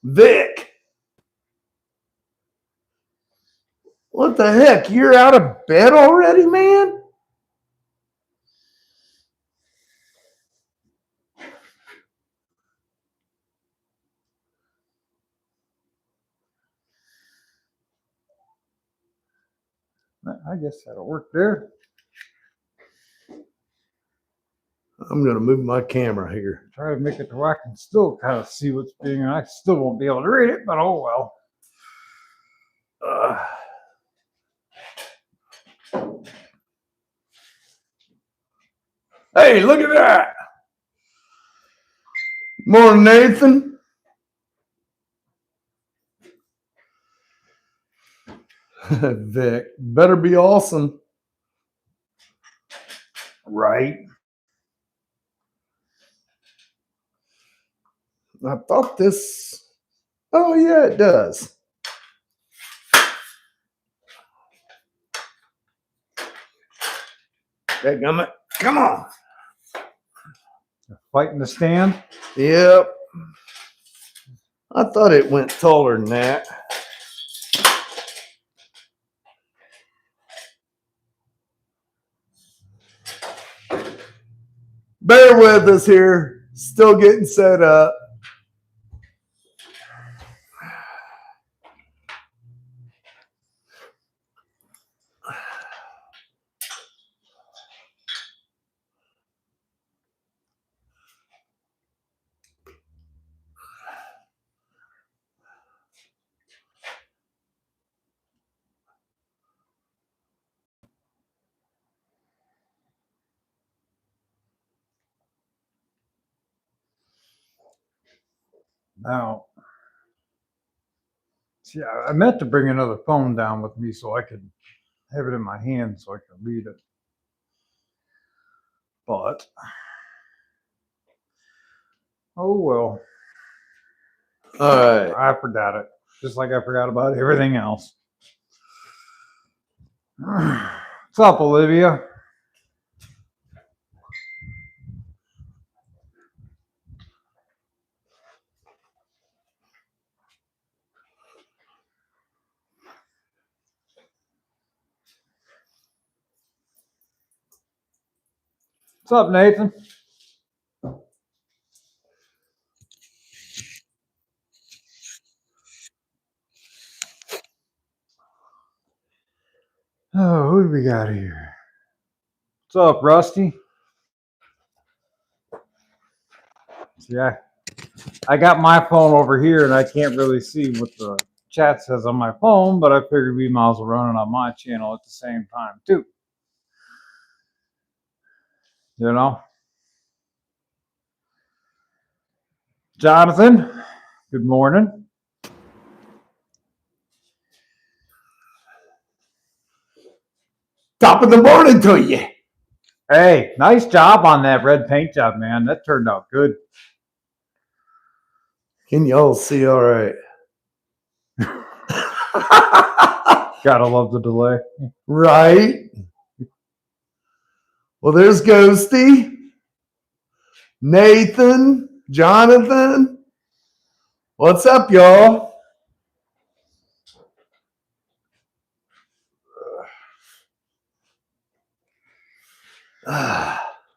Vic, what the heck? You're out of bed already, man? I guess that'll work there. I'm going to move my camera here. Try to make it to where I can still kind of see what's being. I still won't be able to read it, but oh well. Hey, look at that. Morning, Nathan. Vic, better be awesome. Right. I thought this. Oh, yeah, it does. Dadgummit. Come on. Fighting the stand? Yep. I thought it went taller than that. Bear with us here. Still getting set up. Now, see, I meant to bring another phone down with me so I could have it in my hand so I could read it. But, oh well. All right. I forgot it. Just like I forgot about everything else. What's up, Olivia? What's up, Nathan? Oh, who do we got here? What's up, Rusty? See, I got my phone over here and I can't really see what the chat says on my phone, but I figured we might as well run it on my channel at the same time, too. You know? Jonathan, good morning. Top of the morning to you. Hey, nice job on that red paint job, man. That turned out good. Can y'all see all right? Gotta love the delay. Right. Well, there's Ghosty, Nathan, Jonathan. What's up, y'all?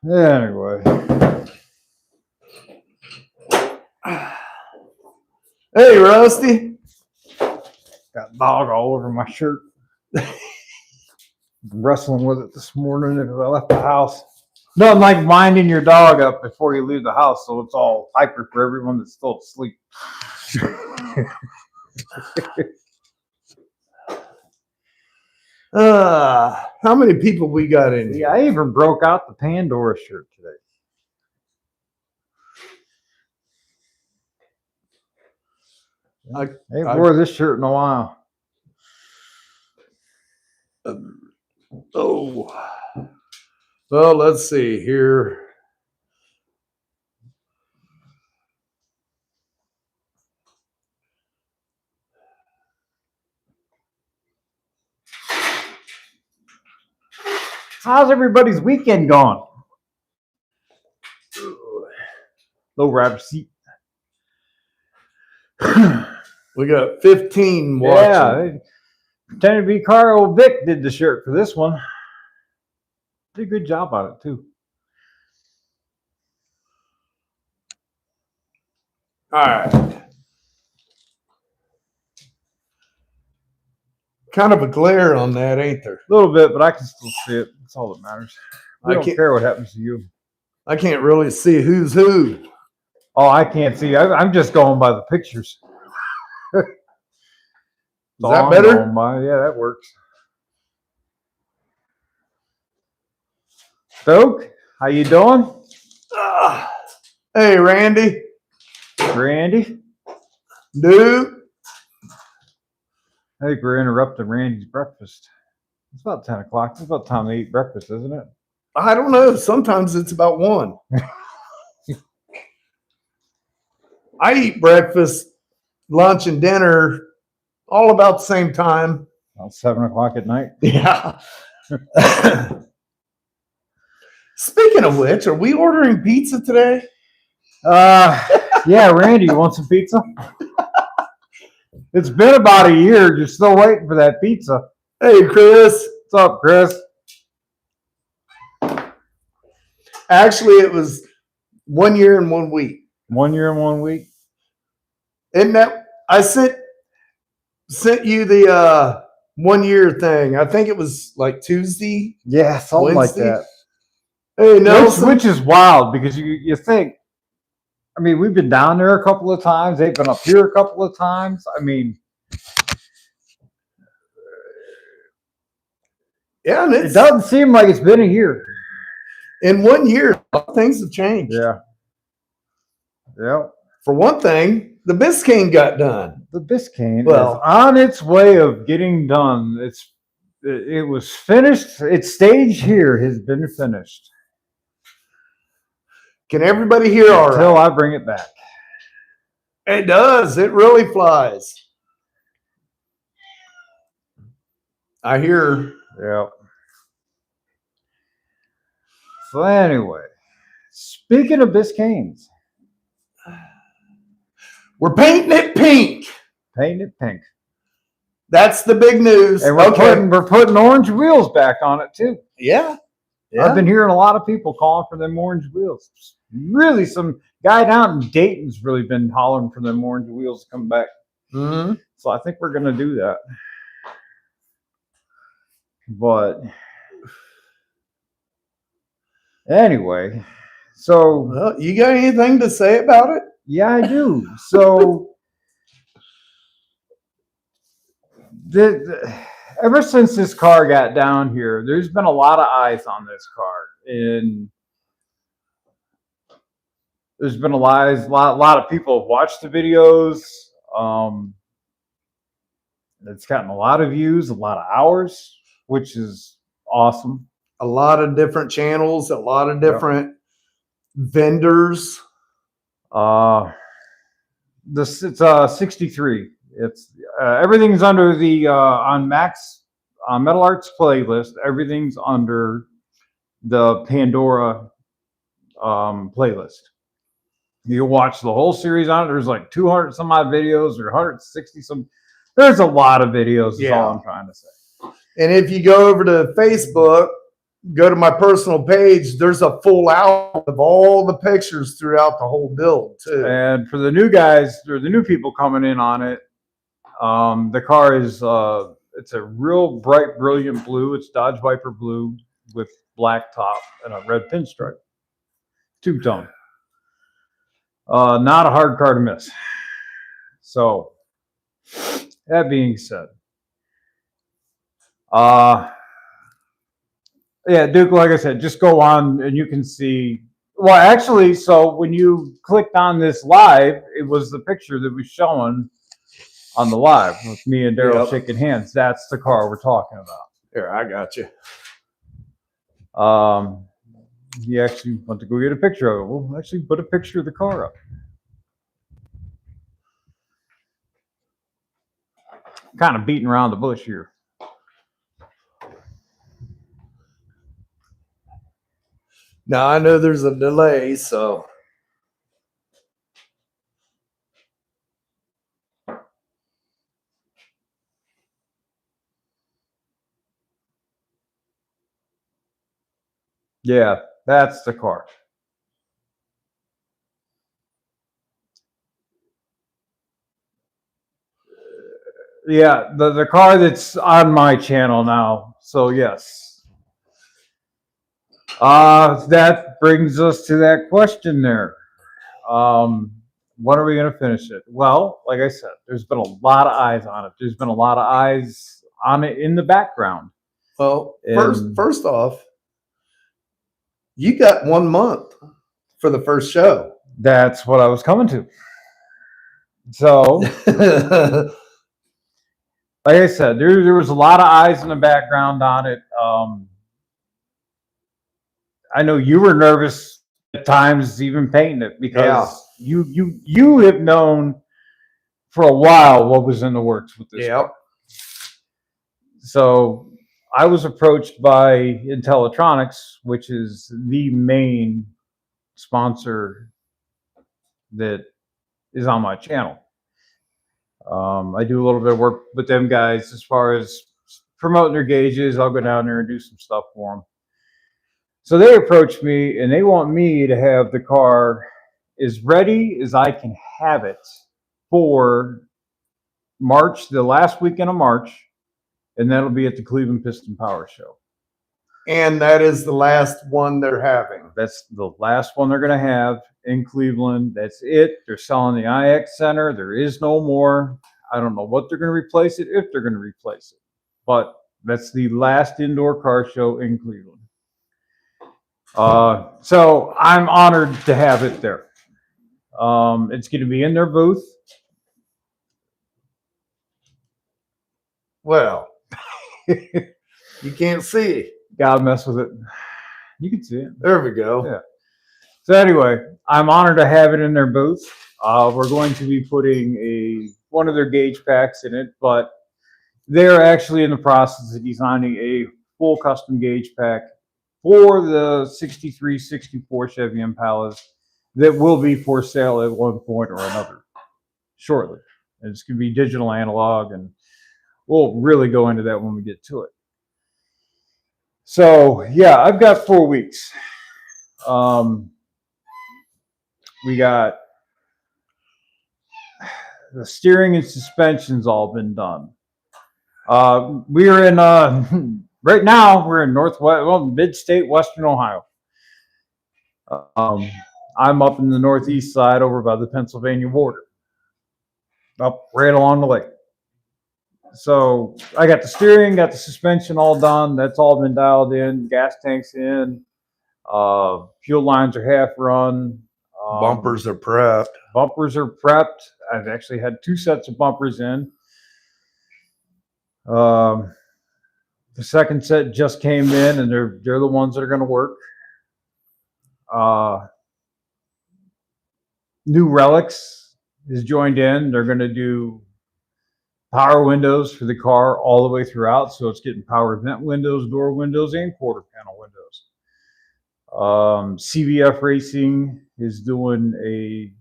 Anyway. Hey, Rusty. Got dog all over my shirt. Wrestling with it this morning as I left the house. Nothing like winding your dog up before you leave the house, so it's all hyper for everyone that's still asleep. How many people we got in here? Yeah, I even broke out the Pandora shirt today. I ain't wore this shirt in a while. Oh. Well, let's see here. How's everybody's weekend gone? Low rap seat. We got 15 watching. Yeah, pretended to be Carl Vic did the shirt for this one. Did a good job on it too. All right. Kind of a glare on that, ain't there? A little bit, but I can still see it. That's all that matters. I don't can't- care what happens to you. I can't really see who's who. Oh, I can't see. I'm just going by the pictures. Is that better? Yeah, that works. Stoke, how you doing? Hey, Randy. Randy? Dude. I think we're interrupting Randy's breakfast. It's about 10 o'clock. It's about time to eat breakfast, isn't it? I don't know. Sometimes it's about 1. I eat breakfast, lunch, and dinner all about the same time. About 7 o'clock at night. Yeah. Speaking of which, are we ordering pizza today? Yeah, Randy, you want some pizza? It's been about a year. You're still waiting for that pizza. Hey, Chris. What's up, Chris? Actually, it was 1 year and 1 week. 1 year and 1 week. Isn't that? I sent you the 1 year thing. I think it was like Tuesday. Yeah, something Wednesday? like that. Hey, Nelson. Which is wild because you think, I mean, we've been down there a couple of times. They've been up here a couple of times. I mean, yeah, and it doesn't seem like it's been a year. In 1 year, things have changed. Yeah. Yeah. For one thing, the Biscayne got done. The Biscayne Well, is on its way of getting done. It was finished. Its stage here has been finished. Can everybody hear all right? Until I bring it back. It does. It really flies. I hear. Yeah. So anyway, speaking of Biscaynes, We're painting it pink. painting it pink. That's the big news. And we're putting orange wheels back on it too. Yeah. I've been hearing a lot of people calling for them orange wheels. Really, some guy down in Dayton's really been hollering for them orange wheels to come back. Mm-hmm. So I think we're going to do that. But anyway, so Well, you got anything to say about it? yeah, I do. So ever since this car got down here, there's been a lot of eyes on this car, and there's been a lot of people have watched the videos. It's gotten a lot of views, a lot of hours, which is awesome. A lot of different channels, a lot of different vendors. It's 63. It's everything's under the on Max Metal Arts playlist. Everything's under the Pandora playlist. You watch the whole series on it. There's like 200 some odd videos or 160 some. There's a lot of videos. Is all I'm trying to say. And if you go over to Facebook, go to my personal page, there's a full album of all the pictures throughout the whole build too. And for the new guys or the new people coming in on it, the car is it's a real bright, brilliant blue. It's Dodge Viper blue with black top and a red pinstripe. Two-tone. Not a hard car to miss. So that being said, yeah, Duke, like I said, just go on and you can see. Well, actually, so when you clicked on this live, it was the picture that was showing on the live with me and Daryl shaking hands. That's the car we're talking about. Here, I got you. You actually want to go get a picture of it. We'll actually put a picture of the car up. Kind of beating around the bush here. Now I know there's a delay, so Yeah, that's the car. Yeah, the car that's on my channel now. So yes. That brings us to that question there. When are we going to finish it? Well, like I said, there's been a lot of eyes on it. There's been a lot of eyes on it in the background. Well, And first off, you got 1 month for the first show. that's what I was coming to. So, like I said, there was a lot of eyes in the background on it. I know you were nervous at times even painting it because you have known for a while what was in the works with this car. So I was approached by Intellitronics, which is the main sponsor that is on my channel. I do a little bit of work with them guys as far as promoting their gauges. I'll go down there and do some stuff for them. So they approached me and they want me to have the car as ready as I can have it for March, the last weekend of March, and that'll be at the Cleveland Piston Power Show. And that is the last one they're having. That's the last one they're going to have in Cleveland. That's it. They're selling the IX Center. There is no more. I don't know what they're going to replace it, if they're going to replace it. But that's the last indoor car show in Cleveland. So I'm honored to have it there. It's going to be in their booth. Well, you can't see. Gotta mess with it. You can see it. There we go. Yeah. So anyway, I'm honored to have it in their booth. We're going to be putting one of their gauge packs in it, but they're actually in the process of designing a full custom gauge pack for the 63, 64 Chevy Impalas that will be for sale at one point or another shortly. And it's going to be digital analog, and we'll really go into that when we get to it. So yeah, I've got 4 weeks. We got the steering and suspension's all been done. We are in right now we're in mid-state Western Ohio. I'm up in the northeast side over by the Pennsylvania border, up right along the lake. So I got the steering, got the suspension all done. That's all been dialed in. Gas tanks in. Fuel lines are half run. Bumpers are prepped. Bumpers are prepped. I've actually had 2 sets of bumpers in. The second set just came in, and they're the ones that are going to work. New Relics is joined in. They're going to do power windows for the car all the way throughout, so it's getting power vent windows, door windows, and quarter panel windows. CVF Racing is doing a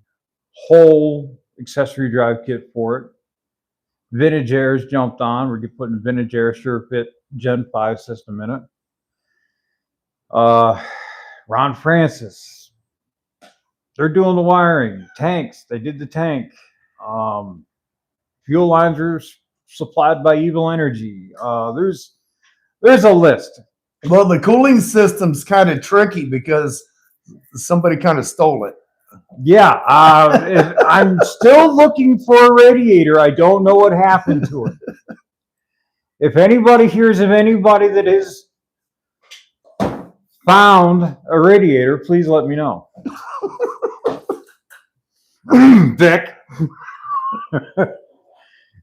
whole accessory drive kit for it. Vintage Air's jumped on. We're putting Vintage Air SureFit Gen 5 system in it. Ron Francis, they're doing the wiring. Tanks, they did the tank. Fuel lines are supplied by Evil Energy. There's a list. Well, the cooling system's kind of tricky because somebody kind of stole it. Yeah, I'm still looking for a radiator. I don't know what happened to it. If anybody hears of anybody that has found a radiator, please let me know. Dick.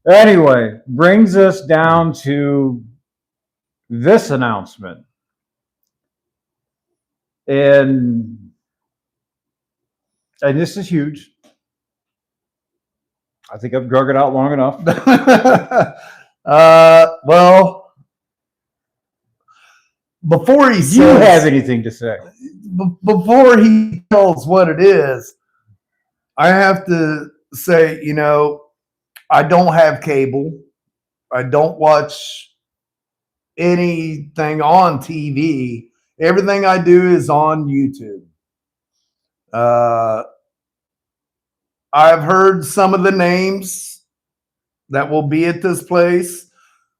Anyway, brings us down to this announcement. And this is huge. I think I've drug it out long enough. Well, before he says, you have anything to say? Before he tells what it is, I have to say, I don't have cable. I don't watch anything on TV Everything I do is on YouTube. I've heard some of the names that will be at this place,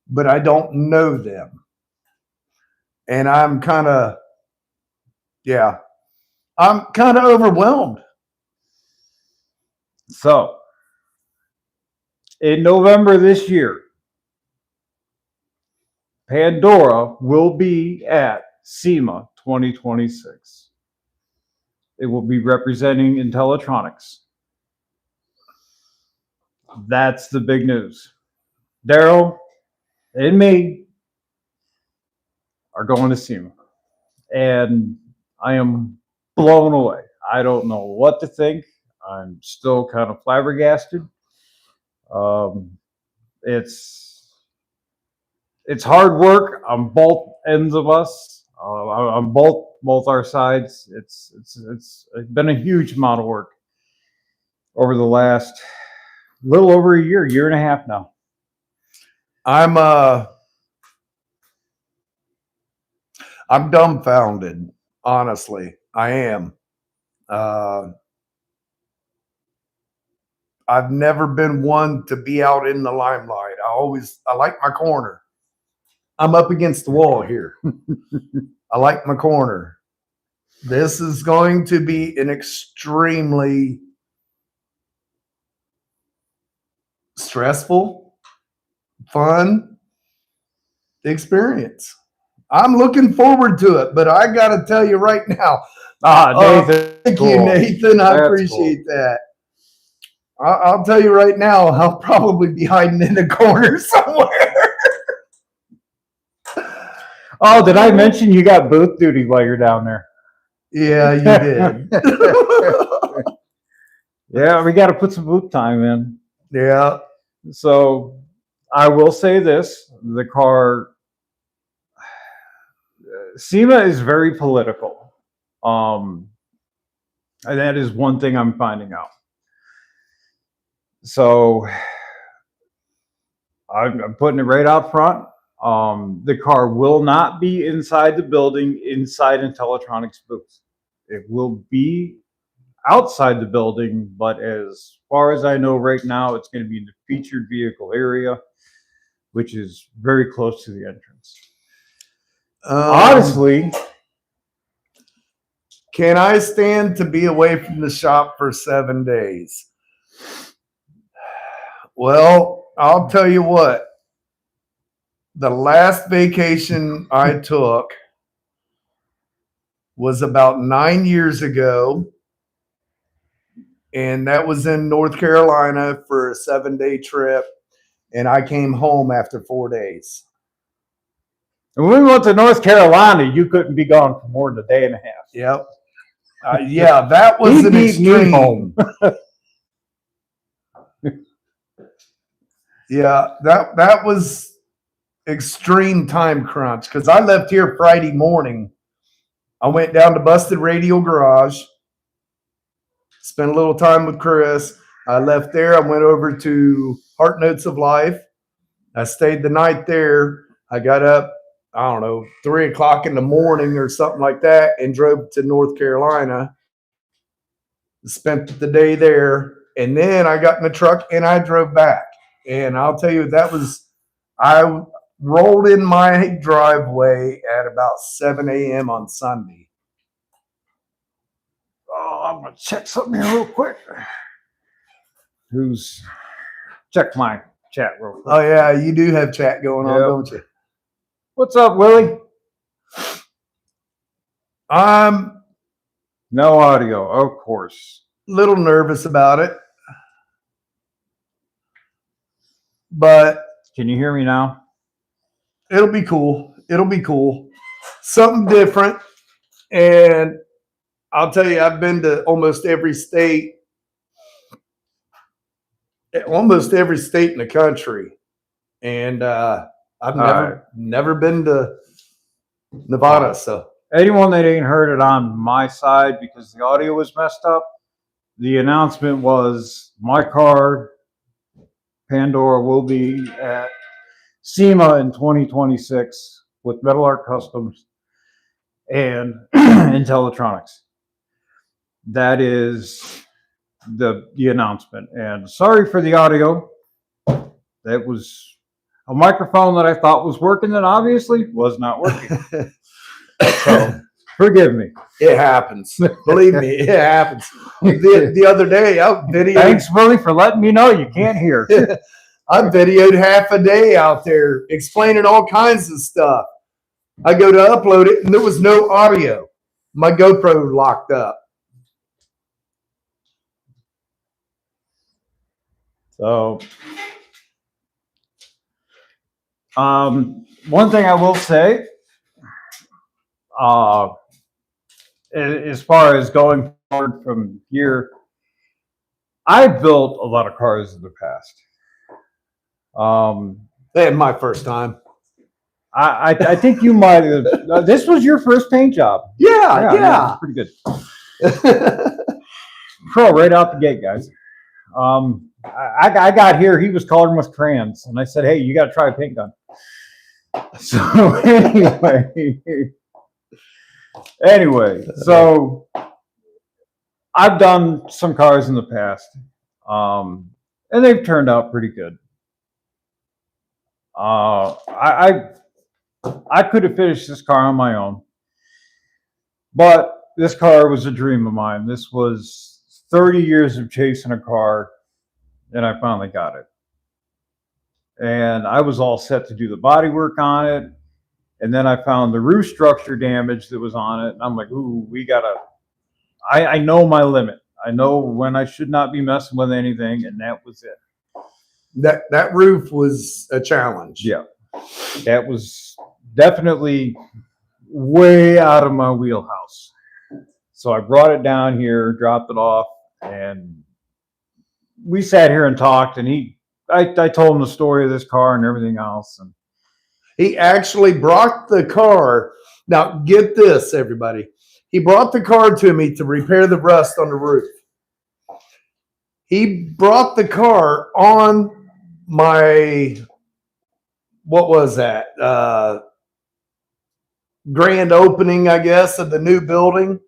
but I don't know them. And I'm kind of overwhelmed. So, in November this year, Pandora will be at SEMA 2026. It will be representing Intellitronics. That's the big news. Daryl and me are going to SEMA. And I am blown away. I don't know what to think. I'm still kind of flabbergasted. It's hard work on both ends of us, on both our sides. It's been a huge amount of work over the last little over a year and a half now. I'm dumbfounded, honestly. I am. I've never been one to be out in the limelight. I like my corner. I'm up against the wall here. I like my corner. This is going to be an extremely stressful, fun experience. I'm looking forward to it, but I got to tell you right now. Nathan, thank you, Nathan. I appreciate that. I'll tell you right now, I'll probably be hiding in the corner somewhere. Oh, did I mention you got booth duty while you're down there? Yeah, you did. Yeah, we got to put some booth time in. Yeah. So I will say this, the car, SEMA is very political. And that is one thing I'm finding out. So I'm putting it right out front. The car will not be inside the building, inside Intellitronics booth. It will be outside the building, but as far as I know right now, it's going to be in the featured vehicle area, which is very close to the entrance. Honestly, can I stand to be away from the shop for 7 days? Well, I'll tell you what. The last vacation I took was about 9 years ago. And that was in North Carolina for a 7-day trip. And I came home after 4 days. And when we went to North Carolina, you couldn't be gone for more than a day and a half. Yep. Yeah, that was an extreme. Yeah, that was extreme time crunch because I left here Friday morning. I went down to Busted Radio Garage, spent a little time with Chris. I left there. I went over to Heart Notes of Life. I stayed the night there. I got up, I don't know, 3 o'clock in the morning or something like that and drove to North Carolina. Spent the day there. And then I got in the truck and I drove back. And I'll tell you, I rolled in my driveway at about 7 a.m. on Sunday. Oh, I'm going to check something here real quick. Check my chat real quick. Oh, yeah, you do have chat going on, don't you? What's up, Willie? I'm no audio, of course. A little nervous about it. But can you hear me now? It'll be cool. It'll be cool. Something different. And I'll tell you, I've been to almost every state in the country. And I've never been to Nevada. So anyone that ain't heard it on my side because the audio was messed up, the announcement was my car, Pandora, will be at SEMA in 2026 with Metal Art Customs. and Intel Electronics. That is the announcement. And sorry for the audio. That was a microphone that I thought was working and obviously was not working. So forgive me. It happens. Believe me, it happens. The other day, I videoed. Thanks, Willie, for letting me know you can't hear. I videoed half a day out there explaining all kinds of stuff. I go to upload it, and there was no audio. My GoPro locked up. So, one thing I will say, as far as going forward from here, I built a lot of cars in the past. That my first time. I think you might have. This was your first paint job. Yeah. Pretty good. Pro right out the gate, guys. I got here. He was coloring with crayons, and I said, "Hey, you got to try a paint gun." So anyway, so I've done some cars in the past, and they've turned out pretty good. I could have finished this car on my own, but this car was a dream of mine. This was 30 years of chasing a car, and I finally got it. And I was all set to do the body work on it. And then I found the roof structure damage that was on it. And I'm like, ooh, I know my limit. I know when I should not be messing with anything. And that was it. That roof was a challenge. Yeah. That was definitely way out of my wheelhouse. So I brought it down here, dropped it off, and we sat here and talked, and I told him the story of this car and everything else. And he actually brought the car. Now, get this, everybody. He brought the car to me to repair the rust on the roof. He brought the car on my, what was that? Grand opening, I guess, of the new building.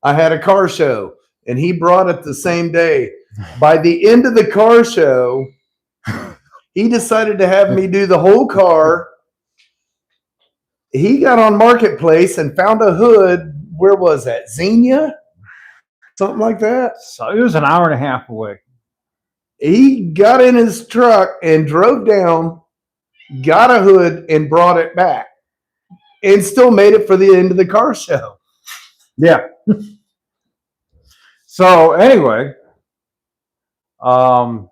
I had a car show, and he brought it the same day. By the end of the car show, he decided to have me do the whole car. He got on Marketplace and found a hood. Where was that? Xenia? Something like that. So it was an hour and a half away. He got in his truck and drove down, got a hood, and brought it back. And still made it for the end of the car show. Yeah. So anyway, and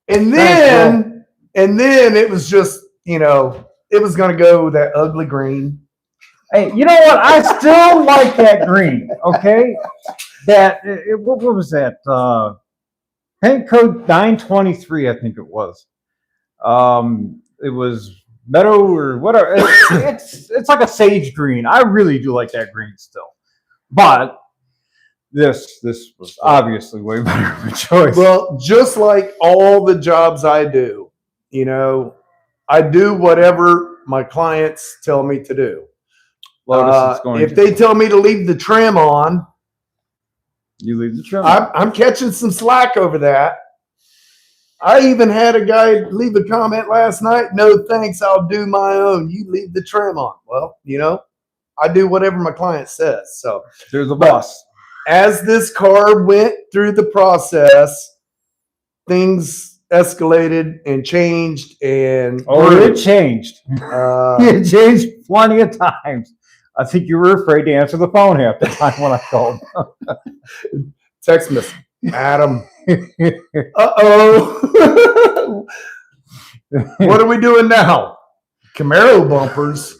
then it was just, it was going to go that ugly green. Hey, you know what? I still like that green. Okay, what was that? Paint code 923, I think it was. It was meadow or whatever. It's like a sage green. I really do like that green still, but this was obviously way better of a choice. Well, just like all the jobs I do, I do whatever my clients tell me to do. If they tell me to leave the trim on, you leave the trim. I'm catching some slack over that. I even had a guy leave a comment last night. No, thanks. I'll do my own. You leave the trim on. Well, I do whatever my client says. So there's a boss. As this car went through the process, things escalated and changed. And it changed. It changed plenty of times. I think you were afraid to answer the phone half the time when I called. Text message. Adam. Uh-oh. What are we doing now? Camaro bumpers.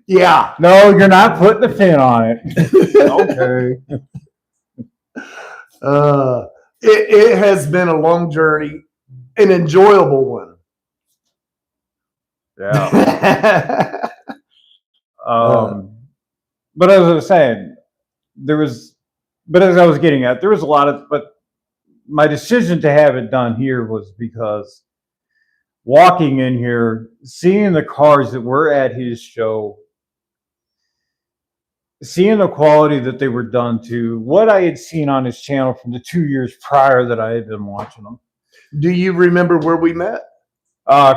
Yeah. No, you're not putting the fin on it. Okay. It has been a long journey, an enjoyable one. Yeah. But as I was saying, as I was getting at, there was a lot of, but my decision to have it done here was because walking in here, seeing the cars that were at his show, seeing the quality that they were done to, what I had seen on his channel from the 2 years prior that I had been watching them. Do you remember where we met?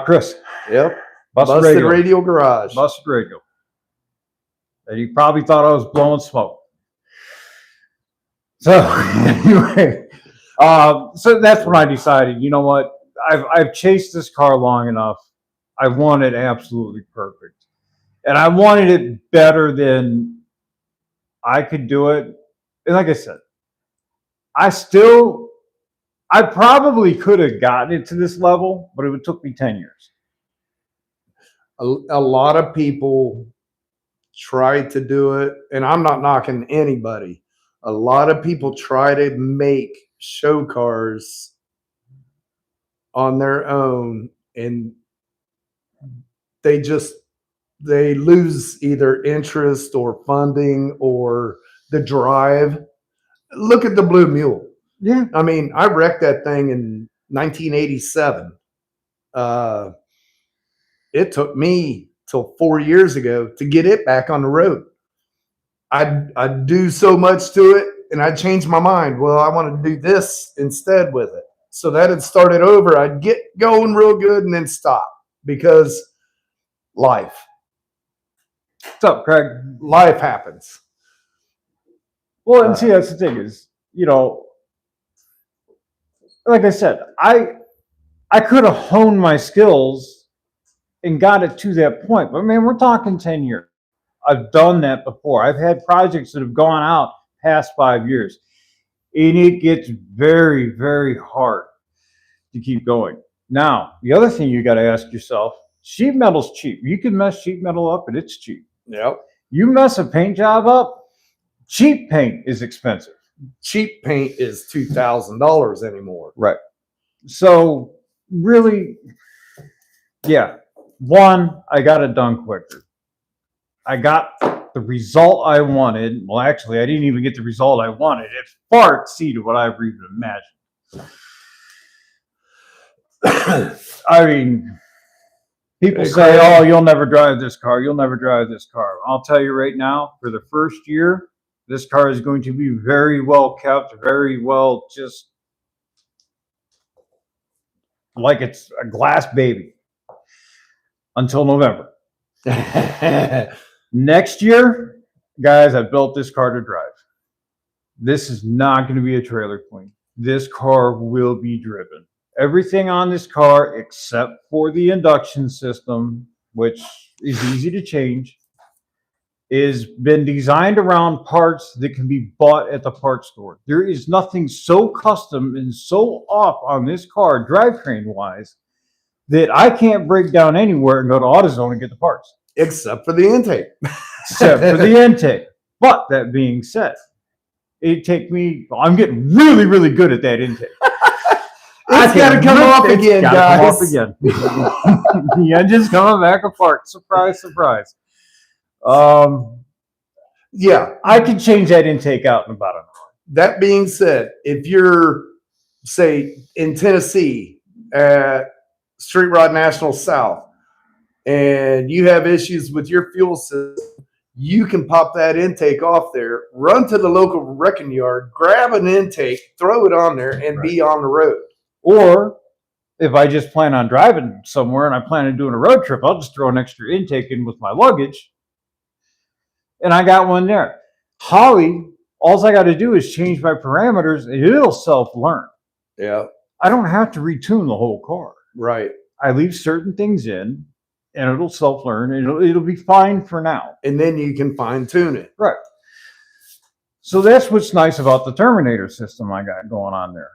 Chris. Yep. Busted Radio Garage. Busted Radio. And he probably thought I was blowing smoke. So anyway, so that's when I decided, you know what? I've chased this car long enough. I want it absolutely perfect. And I wanted it better than I could do it. And like I said, I probably could have gotten it to this level, but it took me 10 years. A lot of people try to do it, and I'm not knocking anybody. A lot of people try to make show cars on their own, and they lose either interest or funding or the drive. Look at the Blue Mule. Yeah. I mean, I wrecked that thing in 1987. It took me till 4 years ago to get it back on the road. I'd do so much to it, and I'd change my mind. Well, I want to do this instead with it. So that had started over. I'd get going real good and then stop because life. What's up, Craig? Life happens. Well, and see, that's the thing is, you know, like I said, I could have honed my skills and got it to that point. But man, we're talking 10 years. I've done that before. I've had projects that have gone out past 5 years. And it gets very, very hard to keep going. Now, the other thing you got to ask yourself, sheet metal's cheap. You can mess sheet metal up and it's cheap. Yep. You mess a paint job up, cheap paint is expensive. Cheap paint is $2,000 anymore. Right. So really, yeah. One, I got it done quicker. I got the result I wanted. Well, actually, I didn't even get the result I wanted. It far exceeded what I ever even imagined. I mean, people say, oh, you'll never drive this car. You'll never drive this car. I'll tell you right now, for the first year, this car is going to be very well kept, very well just like it's a glass baby until November. Next year, guys, I built this car to drive. This is not going to be a trailer queen. This car will be driven. Everything on this car, except for the induction system, which is easy to change, is been designed around parts that can be bought at the parts store. There is nothing so custom and so off on this car, drivetrain wise, that I can't break down anywhere and go to AutoZone and get the parts. Except for the intake. Except for the intake. But that being said, it take me, I'm getting really, really good at that intake. It's got to come off again, guys. Come off again. The engine's coming back apart. Surprise, surprise. Yeah, I can change that intake out in about an hour. That being said, if you're, say, in Tennessee at Street Rod National South and you have issues with your fuel system, you can pop that intake off there, run to the local wrecking yard, grab an intake, throw it on there, and be on the road. Or if I just plan on driving somewhere and I plan on doing a road trip, I'll just throw an extra intake in with my luggage. And I got one there. Holly, all I got to do is change my parameters and it'll self-learn. Yeah. I don't have to retune the whole car. Right. I leave certain things in and it'll self-learn and it'll be fine for now. And then you can fine tune it. Right. So that's what's nice about the Terminator system I got going on there.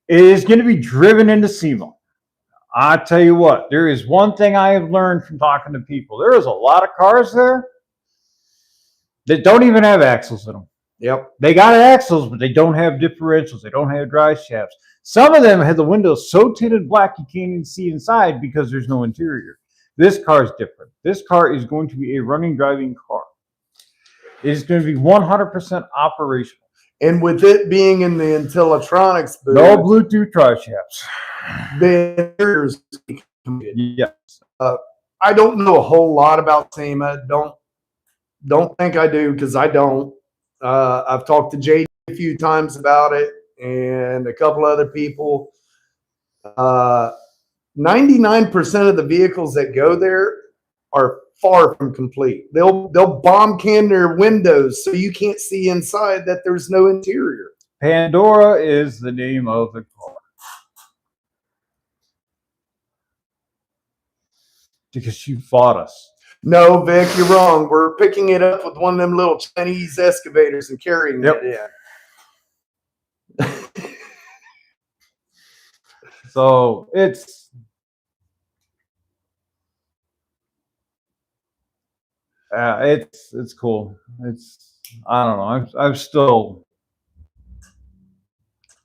It is going to be driven into SEMA. I tell you what, there is one thing I have learned from talking to people. There is a lot of cars there that don't even have axles in them. Yep. They got axles, but they don't have differentials. They don't have drive shafts. Some of them have the windows so tinted black you can't even see inside because there's no interior. This car is different. This car is going to be a running, driving car. It is going to be 100% operational. And with it being in the Intellitronics booth, No Bluetooth tri-shafts. the interiors. Yes. I don't know a whole lot about SEMA. Don't think I do, because I don't. I've talked to JD a few times about it and a couple other people. 99% of the vehicles that go there are far from complete. They'll bomb can their windows so you can't see inside, that there's no interior. Pandora is the name of the car. Because you fought us. No, Vic, you're wrong. We're picking it up with one of them little Chinese excavators and carrying it in. So it's cool. I don't know. I'm still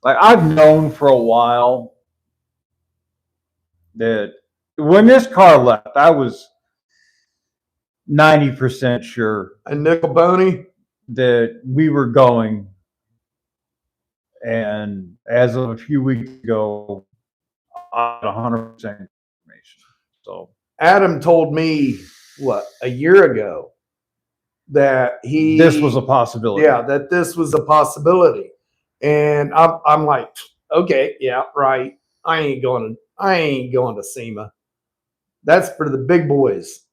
like, I've known for a while that when this car left, I was 90% sure A nickel bony that we were going. And as of a few weeks ago, I had 100% information. So Adam told me a year ago that this was a possibility. Yeah, that this was a possibility, and I'm like, okay, yeah, right. I ain't going to SEMA. That's for the big boys.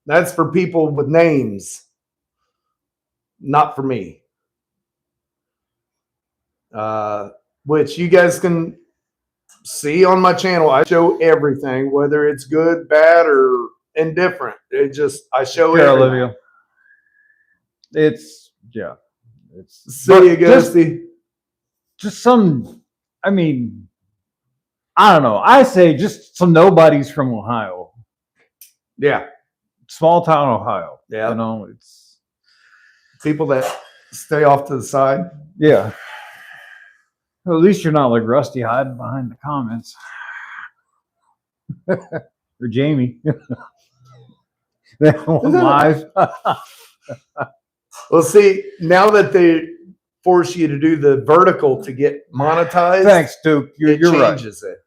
That's for people with names. Not for me. Which you guys can see on my channel. I show everything, whether it's good, bad, or indifferent. I show everything. Olivia. It's City of Ghosty. Just some, I mean, I don't know. I say just some nobodies from Ohio. Yeah. Small town Ohio. Yeah. You know, it's people that stay off to the side. Yeah. Well, at least you're not like Rusty hiding behind the comments. Or Jamie. Live. Well, see, now that they force you to do the vertical to get monetized. Thanks, Duke. You're changes right. It.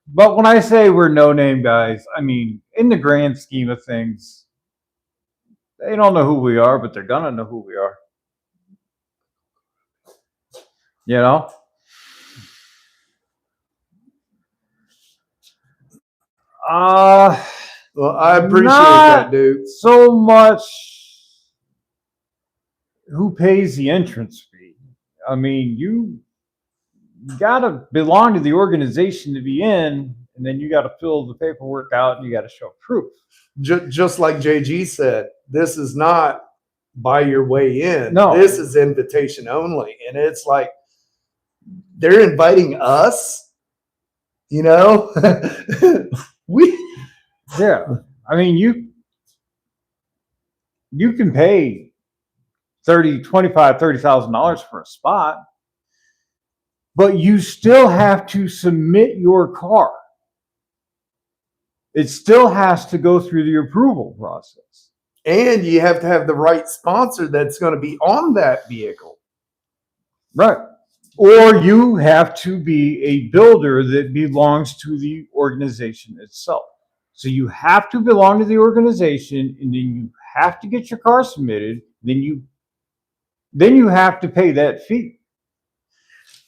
But when I say we're no-name guys, I mean, in the grand scheme of things, they don't know who we are, but they're gonna know who we are. You know? Well, I appreciate that, dude. So much who pays the entrance fee. I mean, you gotta belong to the organization to be in, and then you gotta fill the paperwork out and you gotta show proof. Just like JG said, this is not buy your way in. No. This is invitation only. And it's like they're inviting us, you know? Yeah. I mean, you can pay $30,000 for a spot, but you still have to submit your car. It still has to go through the approval process. And you have to have the right sponsor that's going to be on that vehicle. Right. Or you have to be a builder that belongs to the organization itself. So you have to belong to the organization, and then you have to get your car submitted. Then you have to pay that fee.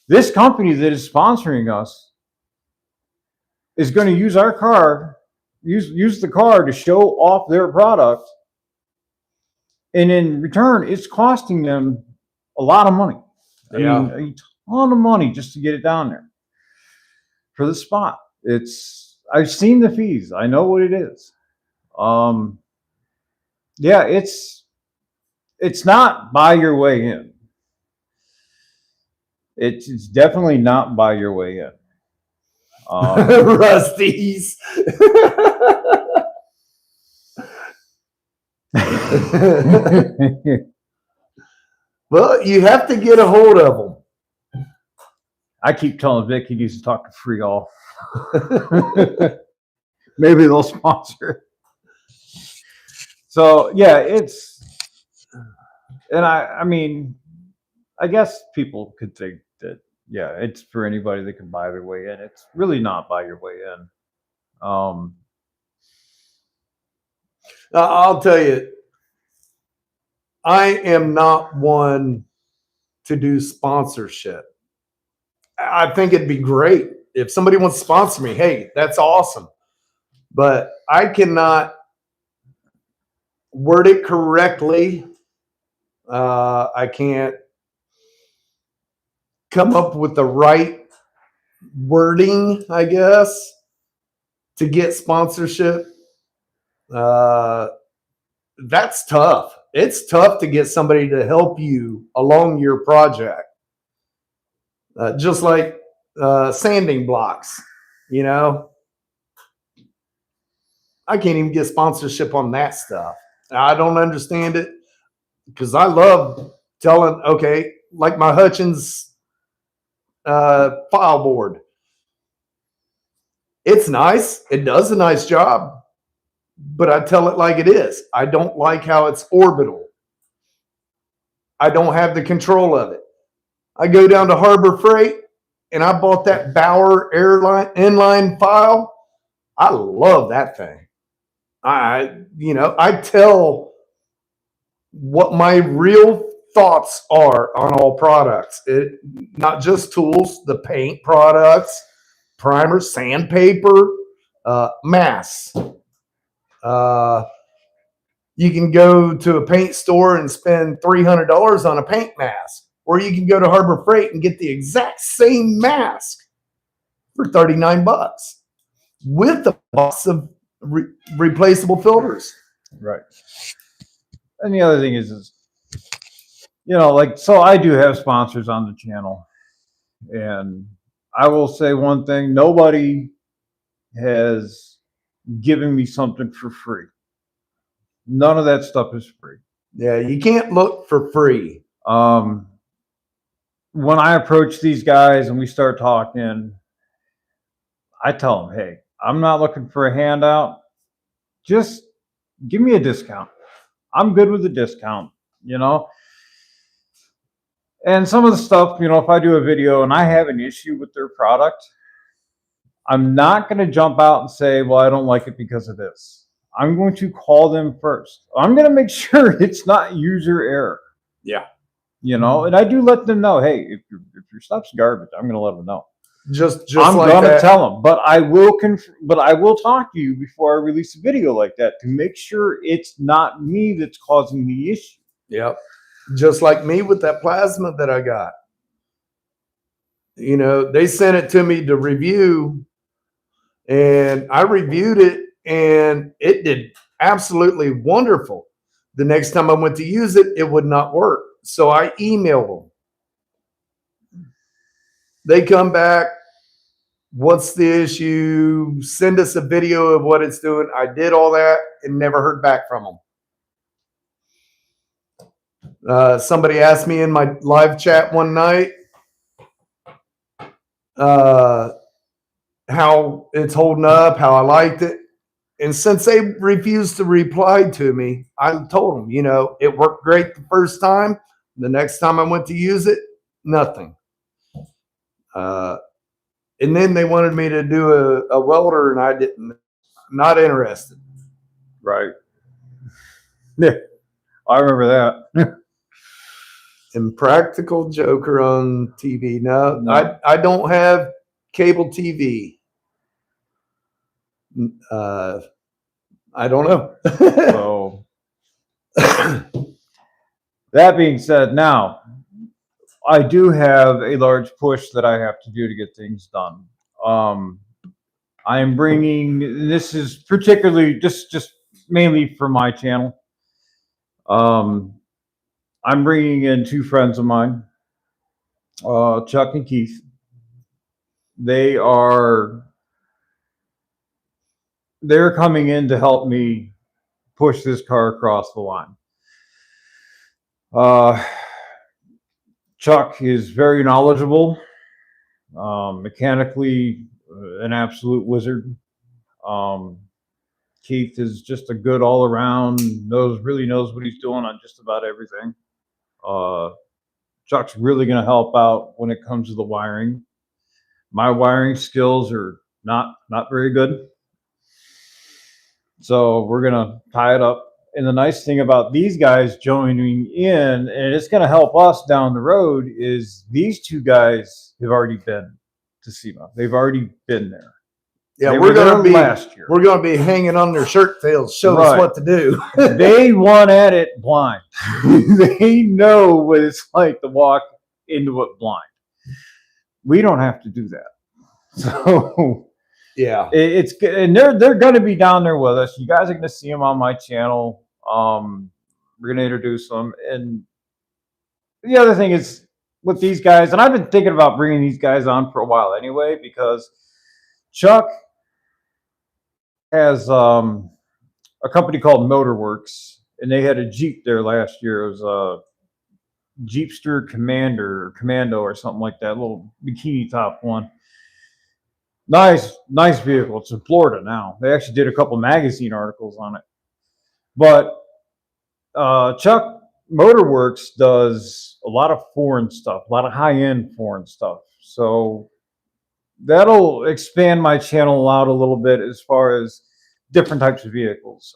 This company that is sponsoring us is going to use our car, use the car to show off their product. And in return, it's costing them a lot of money. I mean, a ton of money just to get it down there for the spot. I've seen the fees. I know what it is. Yeah, it's not buy your way in. It's definitely not buy your way in. Rusty's. Well, you have to get a hold of them. I keep telling Vic he needs to talk to Free All. Maybe they'll sponsor it. So yeah, and I mean, I guess people could think that, yeah, it's for anybody that can buy their way in. It's really not buy your way in. I'll tell you, I am not one to do sponsorship. I think it'd be great if somebody wants to sponsor me. Hey, that's awesome. But I cannot word it correctly. I can't come up with the right wording, I guess, to get sponsorship. That's tough. It's tough to get somebody to help you along your project. Just like sanding blocks, you know, I can't even get sponsorship on that stuff. I don't understand it because I love telling, okay, like my Hutchins file board. It's nice. It does a nice job, but I tell it like it is. I don't like how it's orbital. I don't have the control of it. I go down to Harbor Freight and I bought that Bauer airline inline file. I love that thing. I tell what my real thoughts are on all products. Not just tools, the paint products, primers, sandpaper, masks. You can go to a paint store and spend $300 on a paint mask, or you can go to Harbor Freight and get the exact same mask for $39 with a box of replaceable filters. Right. And the other thing is, like, so I do have sponsors on the channel, and I will say one thing: nobody has given me something for free. None of that stuff is free. Yeah, you can't look for free. When I approach these guys and we start talking, I tell them, hey, I'm not looking for a handout. Just give me a discount. I'm good with a discount, And some of the stuff, if I do a video and I have an issue with their product, I'm not going to jump out and say, well, I don't like it because of this. I'm going to call them first. I'm going to make sure it's not user error. Yeah. And I do let them know, hey, if your stuff's garbage, I'm going to let them know. Just I'm like going to that. tell them, but I will talk to you before I release a video like that to make sure it's not me that's causing the issue. Yep. Just like me with that plasma that I got. They sent it to me to review, and I reviewed it, and it did absolutely wonderful. The next time I went to use it, it would not work. So I emailed them. They come back. What's the issue? Send us a video of what it's doing. I did all that and never heard back from them. Somebody asked me in my live chat one night how it's holding up, how I liked it. And since they refused to reply to me, I told them, it worked great the first time. The next time I went to use it, nothing. And then they wanted me to do a welder, and I didn't. Not interested. Right. Yeah, I remember that. Impractical Joker on TV. No. I don't have cable TV. I don't know. So that being said, now I do have a large push that I have to do to get things done. I am bringing, this is particularly just mainly for my channel. I'm bringing in two friends of mine, Chuck and Keith. They're coming in to help me push this car across the line. Chuck is very knowledgeable, mechanically an absolute wizard. Keith is just a good all around, really knows what he's doing on just about everything. Chuck's really going to help out when it comes to the wiring. My wiring skills are not very good. So we're going to tie it up. And the nice thing about these guys joining in, and it's going to help us down the road, is these two guys have already been to SEMA. They've already been there. Yeah, They we're were gonna there be last year. We're gonna be hanging on their shirt tails, showing us Right. what to do. They won at it blind. They know what it's like to walk into it blind. We don't have to do that. So Yeah, it's and they're going to be down there with us. You guys are going to see them on my channel. We're going to introduce them. And the other thing is with these guys, and I've been thinking about bringing these guys on for a while anyway, because Chuck has a company called Motorworks, and they had a Jeep there last year. It was a Jeepster Commando or something like that, little bikini top one. Nice vehicle. It's in Florida now. They actually did a couple magazine articles on it. But Chuck Motorworks does a lot of foreign stuff, a lot of high-end foreign stuff. So that'll expand my channel out a little bit as far as different types of vehicles.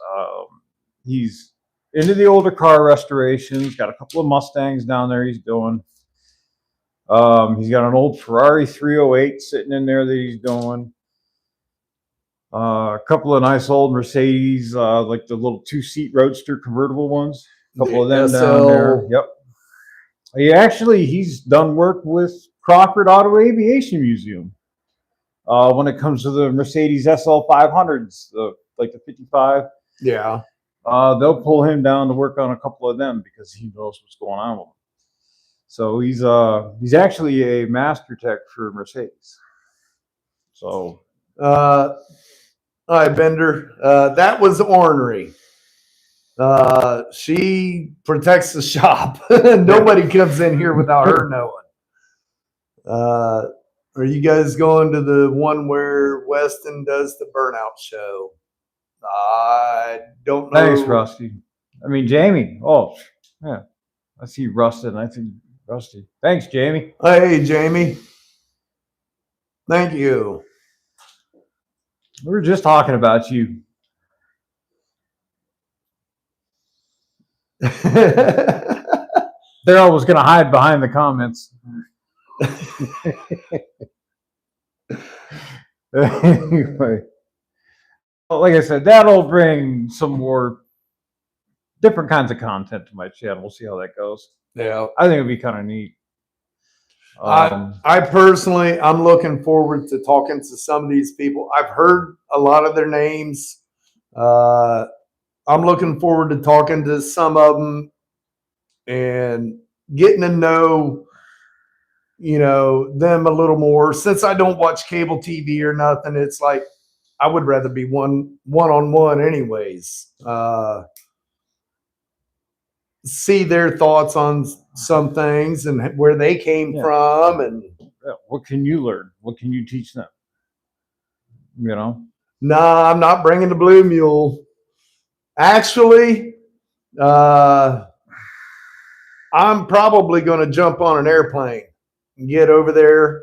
He's into the older car restorations, got a couple of Mustangs down there he's doing. He's got an old Ferrari 308 sitting in there that he's doing. A couple of nice old Mercedes, like the little 2-seat Roadster convertible ones. A couple of them down there. Yep. He's done work with Crawford Auto Aviation Museum. When it comes to the Mercedes SL 500s, like the 55. yeah. They'll pull him down to work on a couple of them because he knows what's going on with them. So he's actually a master tech for Mercedes. So All right, Bender. That was ornery. She protects the shop. Nobody comes in here without her knowing. Are you guys going to the one where Weston does the burnout show? I don't know. thanks, Rusty. I mean, Jamie. Oh, yeah. I see Rusty, and I think Rusty. Thanks, Jamie. Hey, Jamie. Thank you. We were just talking about you. Daryl was going to hide behind the comments. Anyway, well, like I said, that'll bring some more different kinds of content to my channel. We'll see how that goes. Yeah. I think it'd be kind of neat. I personally, I'm looking forward to talking to some of these people. I've heard a lot of their names. I'm looking forward to talking to some of them and getting to know, them a little more. Since I don't watch cable TV or nothing, it's like I would rather be one-on-one anyways. See their thoughts on some things and where they came from, and what can you learn? What can you teach them? Nah, I'm not bringing the Blue Mule. Actually, I'm probably going to jump on an airplane and get over there.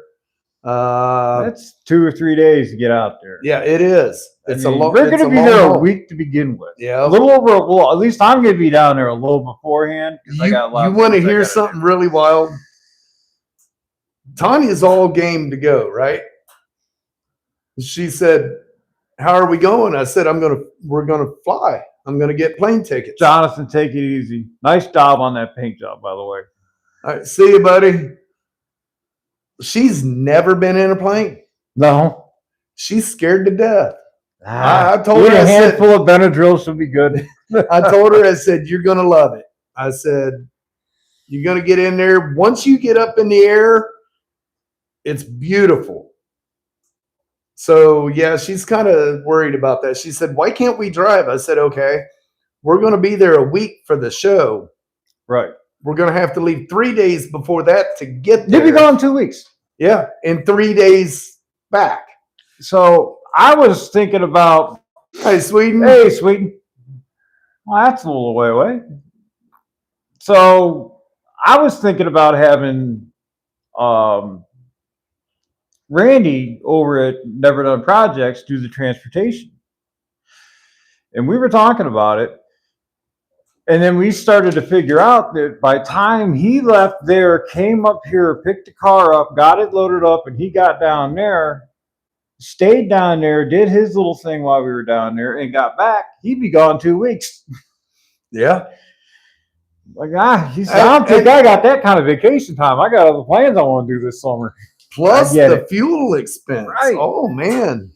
That's 2 or 3 days to get out there. Yeah, it is. It's a long. We're going to be there a week to begin with. Yeah, a little over. Well, at least I'm going to be down there a little beforehand. You want to hear something really wild? Tanya's all game to go, right? She said, "How are we going?" I said, we're gonna fly. I'm gonna get plane tickets." Jonathan, take it easy. Nice job on that paint job, by the way. All right, see you, buddy. She's never been in a plane. No. She's scared to death. I told her, a handful of Benadryl should be good. I told her, I said, "You're going to love it." I said, "You're going to get in there. Once you get up in the air, it's beautiful." So, yeah, she's kind of worried about that. She said, "Why can't we drive?" I said, "Okay, we're going to be there a week for the show. Right. We're going to have to leave 3 days before that to get there." You'll be gone 2 weeks. Yeah, and 3 days back. So I was thinking about, Hey, Sweden. Hey, Sweden. Well, that's a little way away. So I was thinking about having Randy over at Never Done Projects do the transportation. And we were talking about it. And then we started to figure out that by the time he left there, came up here, picked the car up, got it loaded up, and he got down there, stayed down there, did his little thing while we were down there, and got back, he'd be gone 2 weeks. Yeah. Like, I don't think I got that kind of vacation time. I got other plans I want to do this summer. Plus the fuel expense. Right. Oh, man.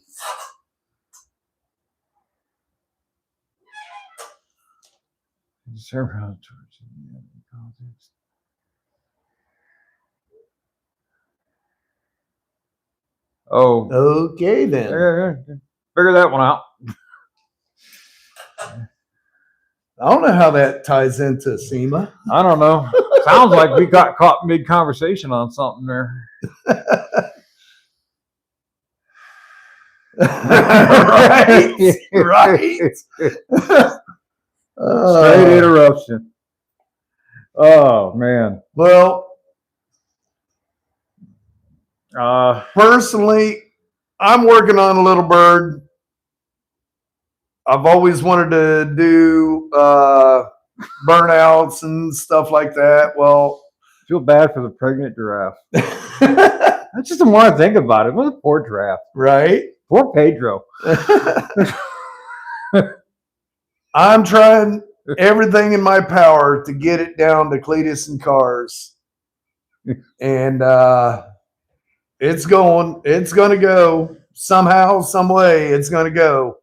Oh. Okay, then. Figure that one out. I don't know how that ties into SEMA. I don't know. Sounds like we got caught mid-conversation on something there. Right. Straight interruption. Oh, man. Well, personally, I'm working on a Little Bird. I've always wanted to do burnouts and stuff like that. Well, I feel bad for the pregnant giraffe. I just don't want to think about it. What a poor giraffe. Right? Poor Pedro. I'm trying everything in my power to get it down to Cletus and Cars. And it's going to go somehow, some way. It's going to go.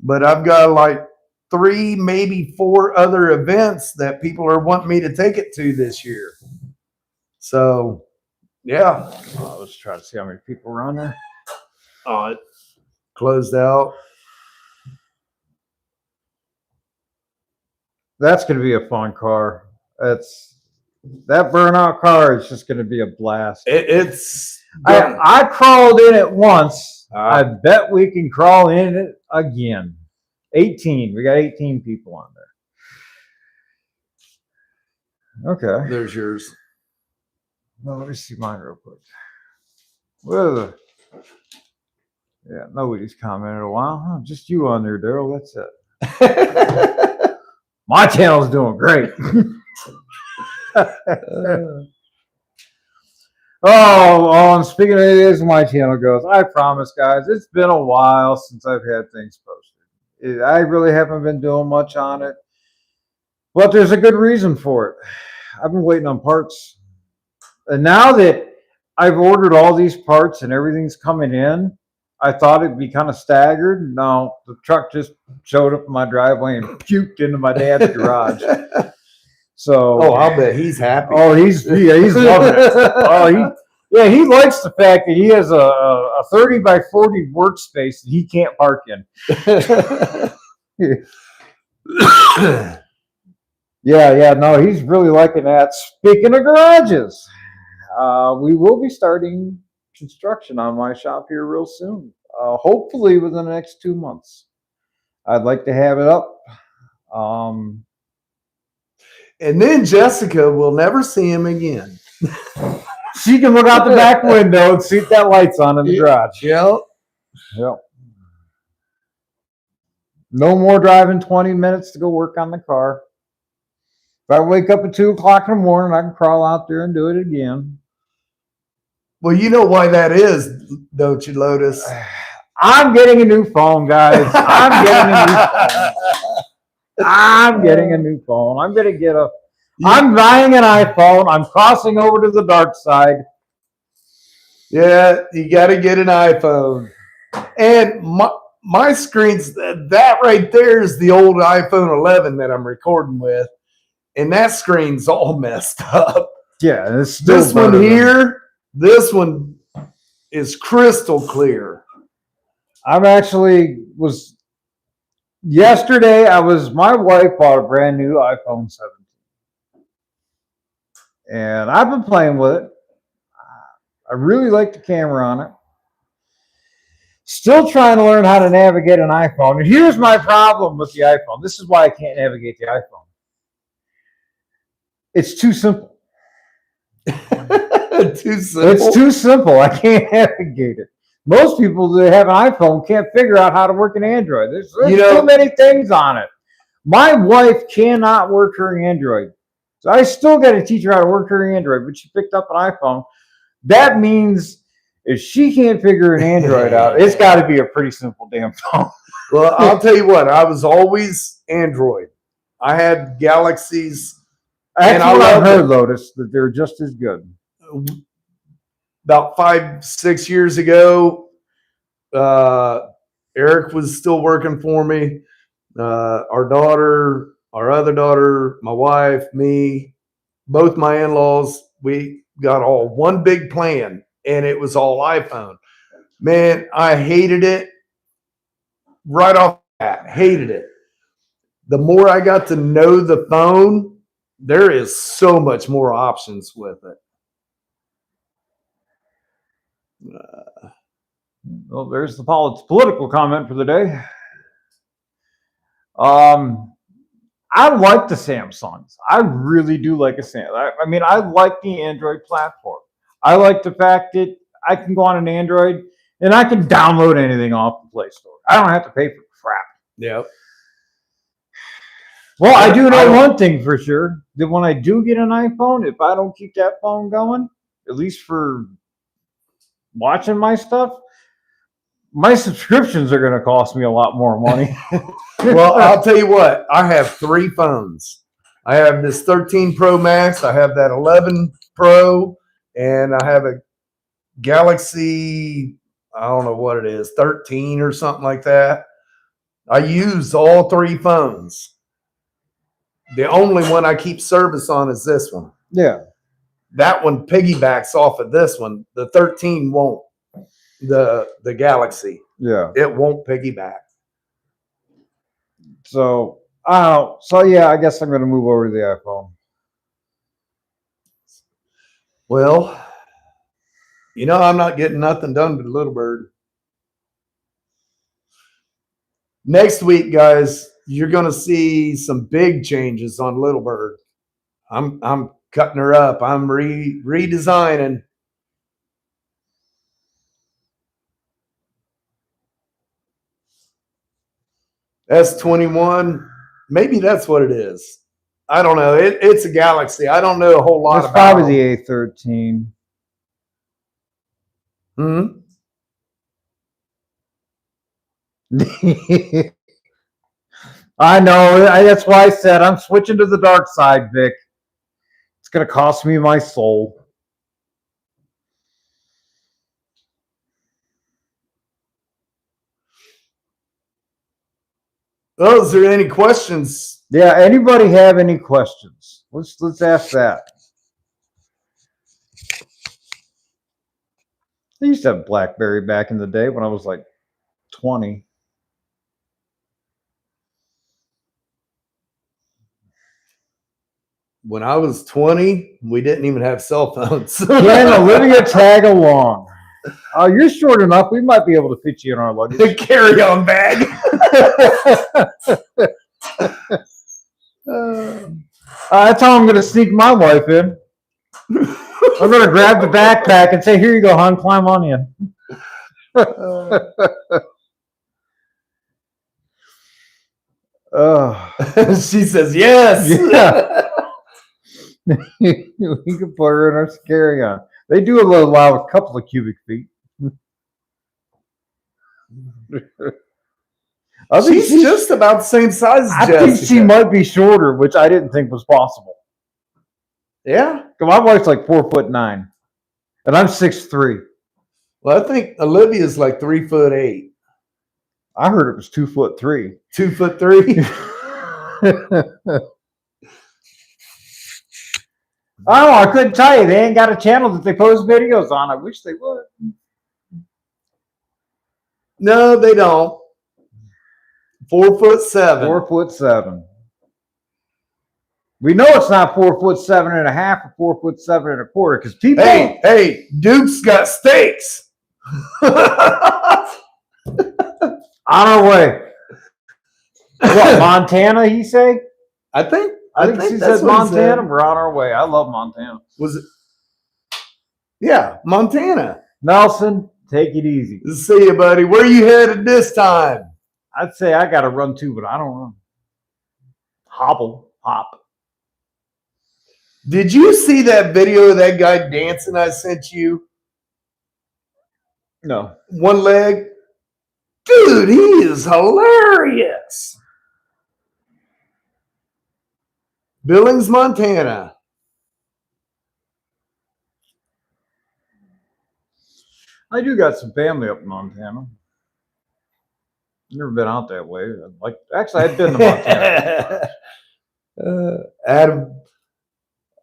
But I've got like 3, maybe 4 other events that people are wanting me to take it to this year. So, yeah. Let's try to see how many people are on there. Oh, it closed out. That's going to be a fun car. That burnout car is just going to be a blast. I crawled in it once. I bet we can crawl in it again. 18. We got 18 people on there. Okay. There's yours. Well, let me see mine real quick. Yeah, nobody's commented in a while. Huh? Just you on there, Daryl. That's it. My channel's doing great. And speaking of it, as my channel goes, I promise, guys, it's been a while since I've had things posted. I really haven't been doing much on it, but there's a good reason for it. I've been waiting on parts, and now that I've ordered all these parts and everything's coming in, I thought it'd be kind of staggered. No, the truck just showed up in my driveway and puked into my dad's garage. So, I'll bet he's happy. He's loving it. He likes the fact that he has a 30 by 40 workspace that he can't park in. No, he's really liking that. Speaking of garages, we will be starting construction on my shop here real soon. Hopefully within the next 2 months. I'd like to have it up. And then Jessica will never see him again. She can look out the back window and see if that light's on in the garage. Yep. No more driving 20 minutes to go work on the car. If I wake up at 2 o'clock in the morning, I can crawl out there and do it again. Well, you know why that is, don't you, Lotus? I'm getting a new phone, guys. I'm getting a new phone. I'm going to get I'm buying an iPhone. I'm crossing over to the dark side. Yeah, you got to get an iPhone. And my screen's, that right there is the old iPhone 11 that I'm recording with. And that screen's all messed up. Yeah, it's still this one here, this one is crystal clear. Yesterday, my wife bought a brand new iPhone 17. And I've been playing with it. I really like the camera on it. Still trying to learn how to navigate an iPhone. And here's my problem with the iPhone. This is why I can't navigate the iPhone. It's too simple. Too simple. It's too simple. I can't navigate it. Most people that have an iPhone can't figure out how to work an Android. There's too many things on it. My wife cannot work her Android. So I still got to teach her how to work her Android, but she picked up an iPhone. That means if she can't figure an Android out, it's got to be a pretty simple damn phone. Well, I'll tell you what, I was always Android. I had Galaxies. That's what I've heard, Lotus, that they're just as good. About 5-6 years ago, Eric was still working for me. Our daughter, our other daughter, my wife, me, both my in-laws, we got all one big plan, and it was all iPhone. Man, I hated it right off the bat. Hated it. The more I got to know the phone, there is so much more options with it. Well, there's the political comment for the day. I like the Samsungs. I really do like a Samsung. I mean, I like the Android platform. I like the fact that I can go on an Android and I can download anything off the Play Store. I don't have to pay for crap. Yeah. Well, I do know one thing for sure, that when I do get an iPhone, if I don't keep that phone going, at least for watching my stuff, my subscriptions are going to cost me a lot more money. Well, I'll tell you what, I have 3 phones. I have this 13 Pro Max, I have that 11 Pro, and I have a Galaxy, I don't know what it is, 13 or something like that. I use all 3 phones. The only one I keep service on is this one. Yeah. That one piggybacks off of this one. The 13 won't. The Galaxy. Yeah. It won't piggyback. So yeah, I guess I'm going to move over to the iPhone. Well, you know, I'm not getting nothing done with Little Bird. Next week, guys, you're going to see some big changes on Little Bird. I'm cutting her up. I'm redesigning. S21, maybe that's what it is. I don't know. It's a Galaxy. I don't know a whole lot It's about probably them. the A13. I know. That's why I said I'm switching to the dark side, Vic. It's going to cost me my soul. Oh, is there any questions? Yeah. Anybody have any questions? Let's ask that. I used to have BlackBerry back in the day when I was like 20. When I was 20, we didn't even have cell phones. Can Olivia tag along? You're short enough. We might be able to fit you in our luggage. The carry-on bag. That's how I'm going to sneak my wife in. I'm going to grab the backpack and say, "Here you go, hon. Climb on in." She says yes. Yeah. We can put her in our carry-on. They do allow a couple of cubic feet. She's just about the same size as Jessica. I think she might be shorter, which I didn't think was possible. Yeah. My wife's like 4'9", and I'm 6'3". Well, I think Olivia's like 3'8". I heard it was 2'3". 2'3". Oh, I couldn't tell you. They ain't got a channel that they post videos on. I wish they would. No, they don't. 4'7". 4'7". We know it's not 4'7.5" or 4'7.25" because people. Hey, Duke's got steaks. On our way. What, Montana, he say? I think she said Montana. We're on our way. I love Montana. Was it? Yeah, Montana. Nelson, take it easy. See you, buddy. Where you headed this time? I'd say I got to run too, but I don't run. Hobble, hop. Did you see that video of that guy dancing I sent you? No. One leg? Dude, he is hilarious. Billings, Montana. I do got some family up in Montana. Never been out that way. Actually, I've been to Montana.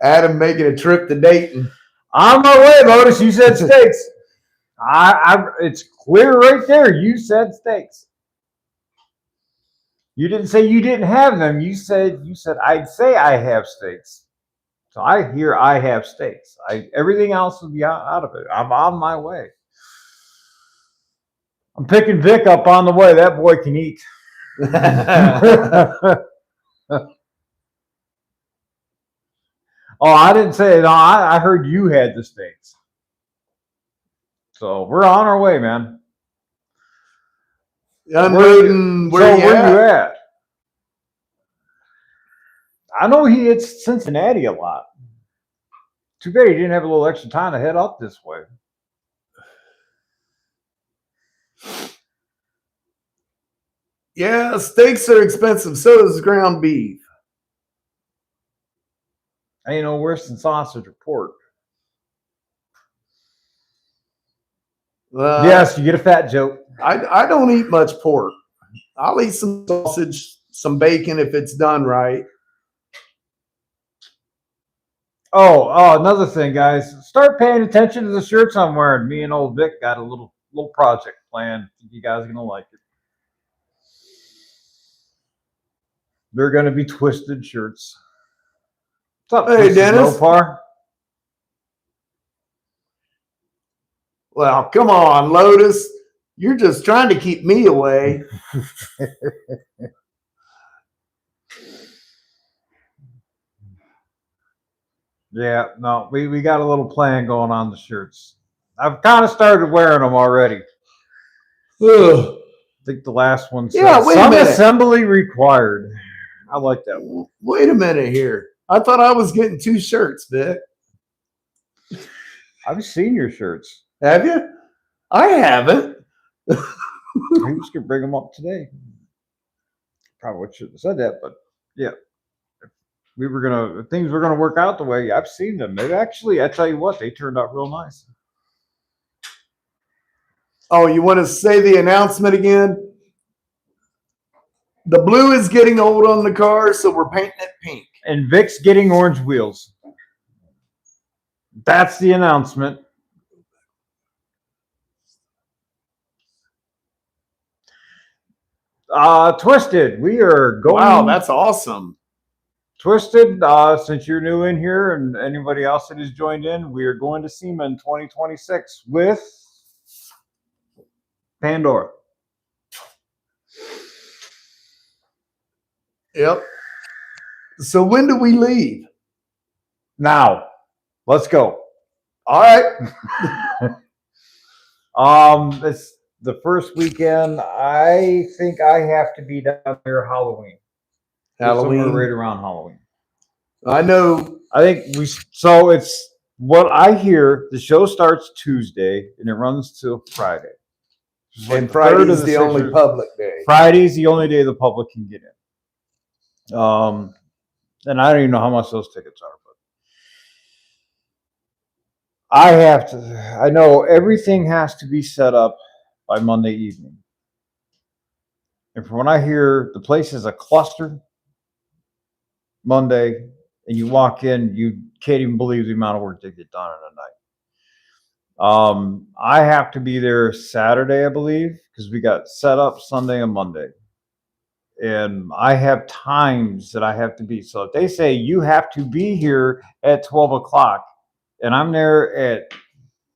Adam making a trip to Dayton. On my way, Lotus. You said steaks. It's clear right there. You said steaks. You didn't say you didn't have them. You said I'd say I have steaks. So I hear I have steaks. Everything else will be out of it. I'm on my way. I'm picking Vic up on the way. That boy can eat. Oh, I didn't say it. No, I heard you had the steaks. So we're on our way, man. Unloading. Where you at? I know he hits Cincinnati a lot. Too bad he didn't have a little extra time to head up this way. Yeah, steaks are expensive. So is ground beef. Ain't no worse than sausage or pork. Yes, you get a fat joke. I don't eat much pork. I'll eat some sausage, some bacon if it's done right. Oh, another thing, guys. Start paying attention to the shirts I'm wearing. Me and old Vic got a little project planned. You guys are gonna like it. They're gonna be twisted shirts. What's up, hey, Dennis? Mopar? Well, come on, Lotus. You're just trying to keep me away. Yeah, no, we got a little plan going on the shirts. I've kind of started wearing them already. Ugh. I think the last one said some assembly required. I like that one. Wait a minute here. I thought I was getting 2 shirts, Vic. I've seen your shirts. Have you? I haven't. I was gonna bring them up today. Probably shouldn't have said that, but yeah. Things were gonna work out the way I've seen them. They actually, I tell you what, they turned out real nice. Oh, you want to say the announcement again? The blue is getting old on the car, so we're painting it pink. And Vic's getting orange wheels. That's the announcement. Twisted, we are going. Wow, that's awesome. Twisted, since you're new in here and anybody else that has joined in, we are going to SEMA in 2026 with Pandora. Yep. So when do we leave? Now, let's go. All right. It's the first weekend. I think I have to be down there Halloween. Somewhere right around Halloween. I know. I think so it's what I hear. The show starts Tuesday and it runs till Friday. And Friday is the only public day. Friday is the only day the public can get in. And I don't even know how much those tickets are, but I know everything has to be set up by Monday evening. And from what I hear, the place is a cluster Monday, and you walk in, you can't even believe the amount of work they get done in a night. I have to be there Saturday, I believe, because we got set up Sunday and Monday. And I have times that I have to be. So if they say you have to be here at 12 o'clock, and I'm there at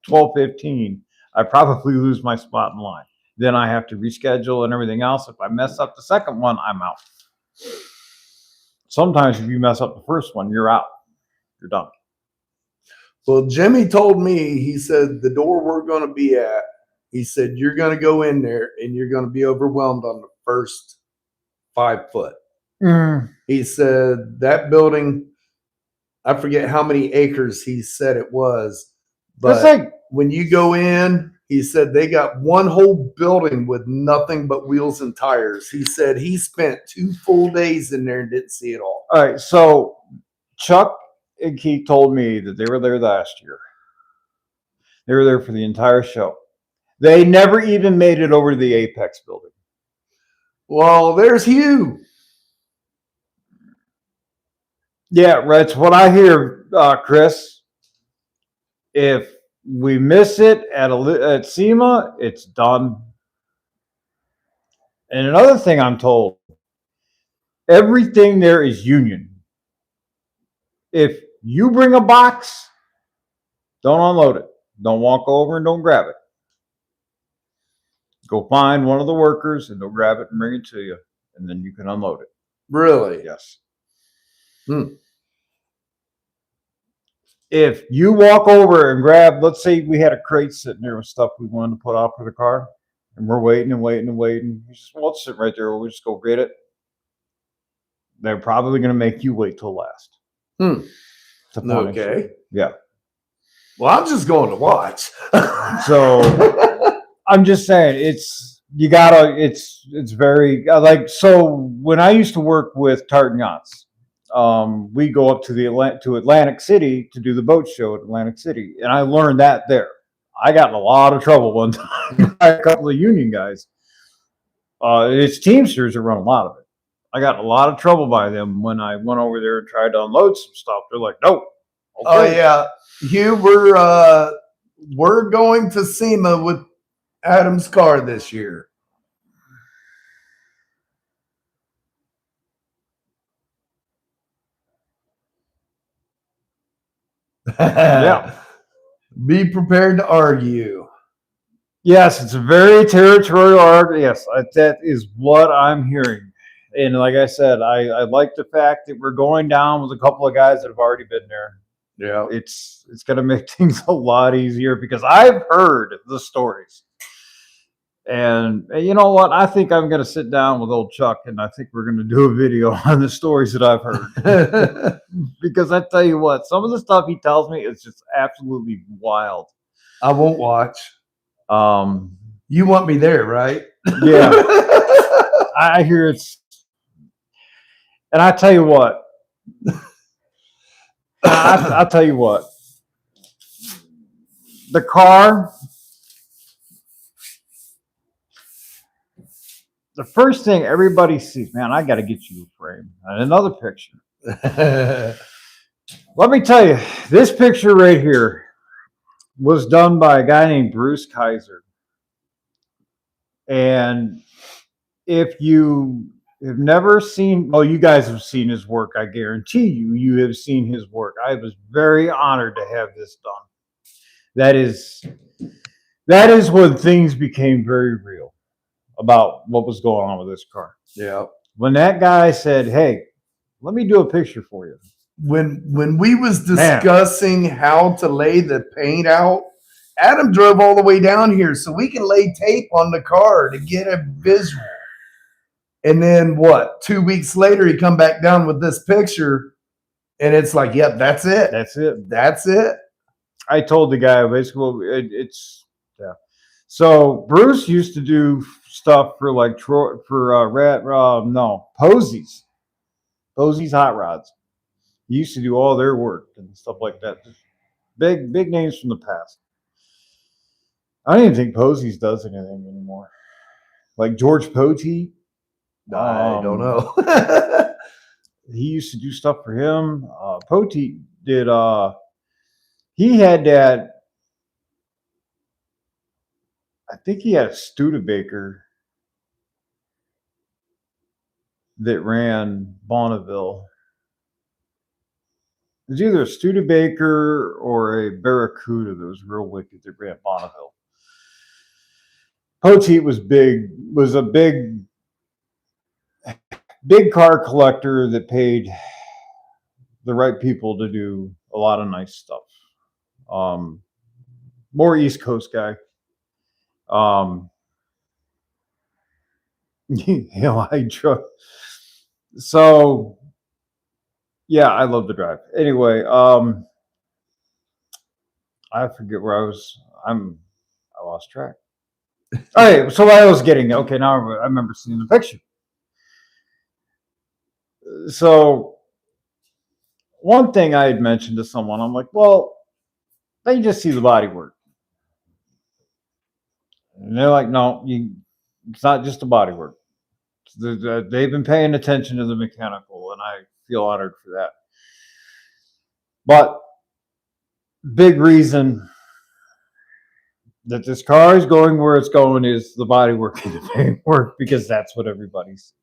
12:15, I probably lose my spot in line. Then I have to reschedule and everything else. If I mess up the second one, I'm out. Sometimes if you mess up the first one, you're out. You're done. Well, Jimmy told me, he said, the door we're going to be at, he said, you're going to go in there and you're going to be overwhelmed on the first 5 foot. He said that building, I forget how many acres he said it was, but when you go in, he said they got one whole building with nothing but wheels and tires. He said he spent 2 full days in there and didn't see it all. All right, so Chuck and Keith told me that they were there last year. They were there for the entire show. They never even made it over to the Apex building. Well, there's Hugh. Yeah, that's what I hear, Chris. If we miss it at SEMA, it's done. And another thing I'm told, everything there is union. If you bring a box, don't unload it. Don't walk over and don't grab it. Go find one of the workers and they'll grab it and bring it to you, and then you can unload it. Really? Yes. If you walk over and grab, let's say we had a crate sitting there with stuff we wanted to put out for the car, and we're waiting and waiting and waiting. You just, well, it's sitting right there. We'll just go get it. They're probably going to make you wait till last. Okay. Yeah. Well, I'm just going to watch. So I'm just saying, it's very like, so when I used to work with Tartan Yachts, we go up to Atlantic City to do the boat show at Atlantic City, and I learned that there. I got in a lot of trouble one time by a couple of union guys. It's Teamsters that run a lot of it. I got in a lot of trouble by them when I went over there and tried to unload some stuff. They're like, "Nope." Okay. Oh yeah, Hugh, we're going to SEMA with Adam's car this year. Yeah. Be prepared to argue. Yes, it's a very territorial argument. Yes, that is what I'm hearing. And like I said, I like the fact that we're going down with a couple of guys that have already been there. Yeah. It's going to make things a lot easier because I've heard the stories. And you know what? I think I'm going to sit down with old Chuck and I think we're going to do a video on the stories that I've heard. Because I tell you what, some of the stuff he tells me is just absolutely wild. I won't watch. You want me there, right? Yeah. I hear it's, and I tell you what, I'll tell you what, the car, the first thing everybody sees, man, I got to get you a frame and another picture. Let me tell you, this picture right here was done by a guy named Bruce Kaiser. And if you have never seen, well, you guys have seen his work. I guarantee you have seen his work. I was very honored to have this done. That is when things became very real about what was going on with this car. Yeah. When that guy said, "Hey, let me do a picture for you." When we was discussing how to lay the paint out, Adam drove all the way down here so we can lay tape on the car to get a visual. And then 2 weeks later, he come back down with this picture, and it's like, yep, that's it. That's it. That's it. I told the guy basically it's yeah. So Bruce used to do stuff for like Posey's Hot Rods. He used to do all their work and stuff like that. Big names from the past. I don't even think Posey's does anything anymore. Like George Poteet. I don't know. He used to do stuff for him. Poteet did. He had that. I think he had a Studebaker that ran Bonneville. It was either a Studebaker or a Barracuda that was real wicked that ran Bonneville. Poteet was a big car collector that paid the right people to do a lot of nice stuff. More East Coast guy. I drove. So yeah, I love to drive. Anyway, I forget where I was. I lost track. All right, so what I was getting. Okay, now I remember seeing the picture. So one thing I had mentioned to someone, I'm like, well, they just see the body work. And they're like, no, it's not just the body work. They've been paying attention to the mechanical, and I feel honored for that. But big reason that this car is going where it's going is the body work and the paint work, because that's what everybody sees.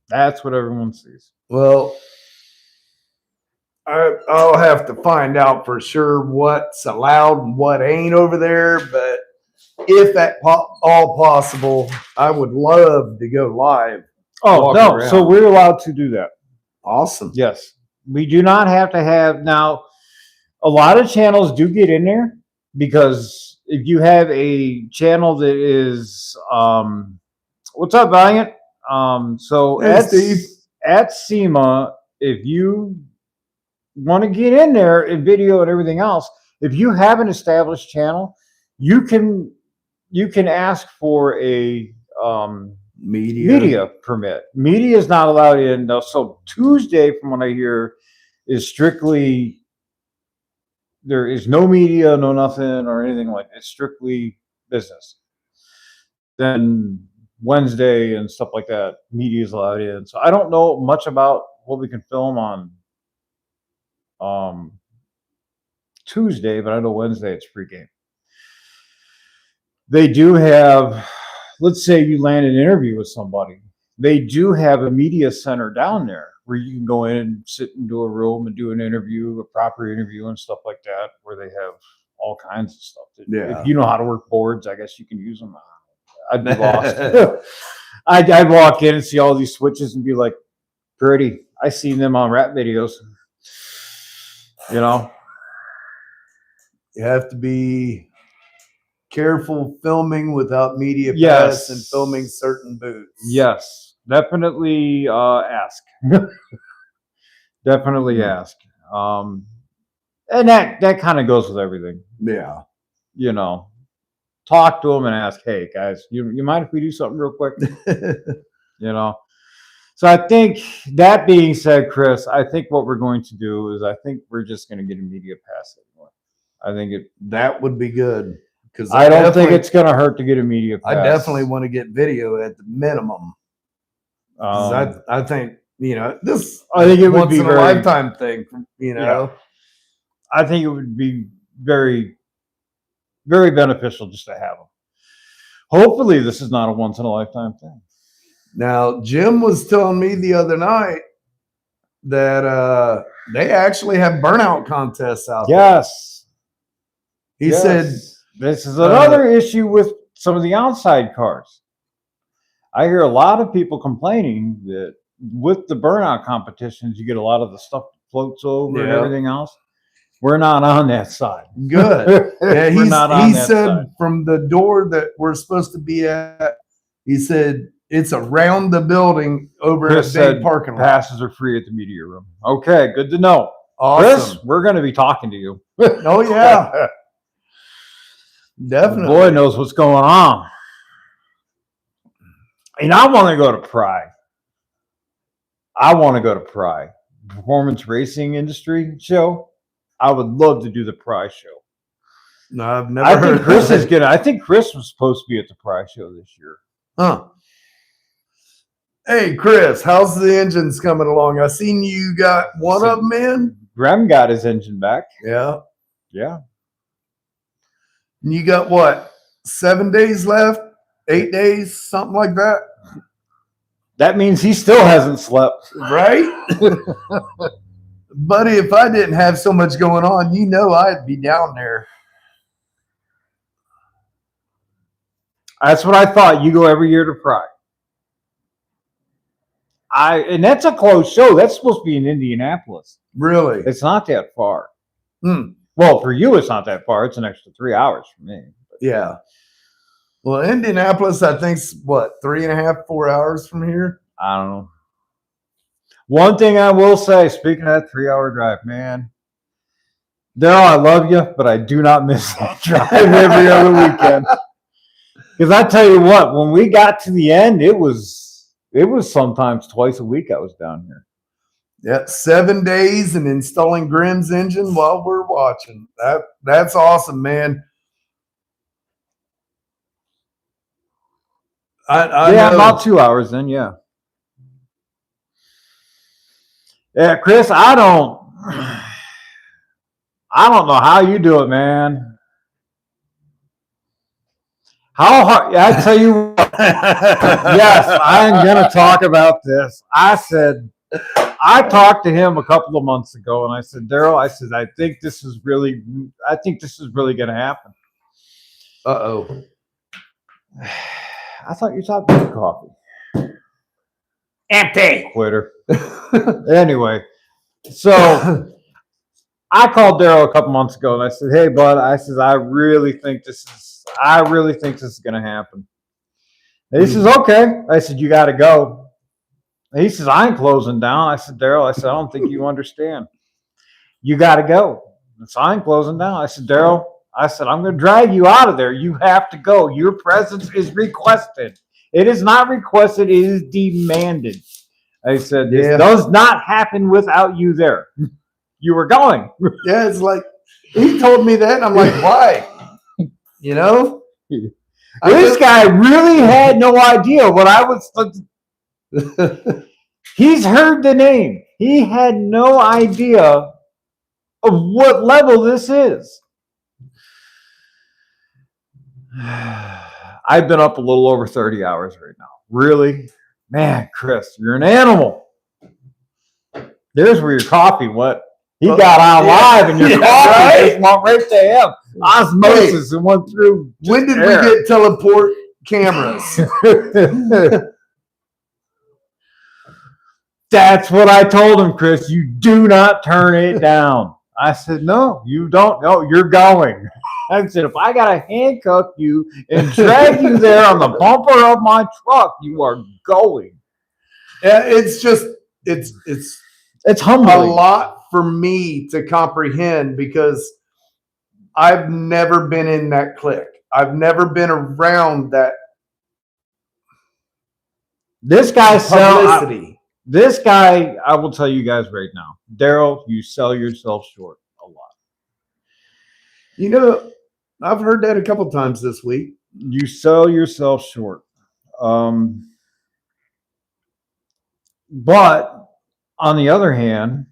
That's what everyone sees. Well, I'll have to find out for sure what's allowed and what ain't over there. But if at all possible, I would love to go live. Oh, no. Around. So we're allowed to do that. Awesome. Yes. We do not have to have. Now, a lot of channels do get in there, because if you have a channel that is, what's up, Valiant? So hey, at SEMA, if you want to get in there in video and everything else, if you have an established channel, you can ask for a media permit. Media is not allowed in. So Tuesday, from what I hear, is strictly, there is no media, no nothing or anything like that. It's strictly business. Then Wednesday and stuff like that, media is allowed in. So I don't know much about what we can film on Tuesday, but I know Wednesday it's pregame. They do have, let's say you land an interview with somebody, they do have a media center down there where you can go in and sit into a room and do an interview, a proper interview and stuff like that, where they have all kinds of stuff. Yeah. If you know how to work boards, I guess you can use them. I'd be lost. I'd walk in and see all these switches and be like, pretty. I seen them on rap videos. You know? You have to be careful filming without media Yes. pass and filming certain booths. Yes. Definitely ask. Definitely ask. And that kind of goes with everything. Yeah. You know, talk to them and ask, hey, guys, you mind if we do something real quick? You know? So I think, that being said, Chris, I think what we're going to do is I think we're just going to get a media pass anymore. I think that would be good. Because I don't think it's going to hurt to get a media pass. I definitely want to get video at the minimum. I think, this I think it would once be in a lifetime thing, Yeah. I think it would be very, very beneficial just to have them. Hopefully this is not a once in a lifetime thing. Now, Jim was telling me the other night that they actually have burnout contests out there. Yes. He said, this is another issue with some of the outside cars. I hear a lot of people complaining that with the burnout competitions, you get a lot of the stuff that floats over and everything else. We're not on that side. Good. Yeah, he said side. From the door that we're supposed to be at, he said it's around the building over Chris at a big parking lot. Passes are free at the media room. Okay, good to know. Awesome. Chris, we're going to be talking to you. Oh, yeah. Definitely. The boy knows what's going on. And I want to go to Pride. Performance Racing Industry show. I would love to do the Pride show. No, I've never heard Chris is gonna. I think Chris was supposed to be at the Pride show this year. Huh. Hey, Chris, how's the engines coming along? I seen you got one of them in. Graham got his engine back. Yeah. Yeah. And you got what? 7 days left? 8 days? Something like that? That means he still hasn't slept. Right? Buddy, if I didn't have so much going on, I'd be down there. That's what I thought. You go every year to Pride. And that's a close show. That's supposed to be in Indianapolis. Really? It's not that far. Hmm. Well, for you, it's not that far. It's an extra 3 hours for me. Yeah. Well, Indianapolis, I think's what, 3.5, 4 hours from here? I don't know. One thing I will say, speaking of that 3-hour drive, man, Daryl, I love you, but I do not miss that drive every other weekend. Because I tell you what, when we got to the end, it was sometimes twice a week I was down here. Yeah, 7 days and installing Grimm's engine while we're watching. That's awesome, man. I know. About 2 hours then, yeah. Yeah, Chris, I don't know how you do it, man. How hard? I tell you what, yes, I'm going to talk about this. I talked to him a couple of months ago, and I said, Daryl, I think this is really going to happen. Uh-oh. I thought you talked about coffee. Empty. Quitter. Anyway, so I called Daryl a couple months ago, and I said, hey, bud, I really think this is going to happen. And he says, okay. I said, you got to go. And he says, I ain't closing down. I said, Daryl, I don't think you understand. You got to go. So I ain't closing down. I said, Daryl, I'm going to drag you out of there. You have to go. Your presence is requested. It is not requested. It is demanded. I said, this does not happen without you there. You were going. Yeah, it's like, he told me that, and I'm like, why? You know? This guy really had no idea what I was. He's heard the name. He had no idea of what level this is. I've been up a little over 30 hours right now. Really? Man, Chris, you're an animal. There's where your coffee went. He got on live and your coffee just went right to him. Osmosis and went through. When did we get teleport cameras? That's what I told him, Chris. You do not turn it down. I said, no, you don't. No, you're going. I said, if I got to handcuff you and drag you there on the bumper of my truck, you are going. Yeah, it's just, it's humbling. A lot for me to comprehend because I've never been in that clique. I've never been around that. This guy publicity. This guy, I will tell you guys right now, Daryl, you sell yourself short a lot. You know, I've heard that a couple times this week. You sell yourself short. But on the other hand,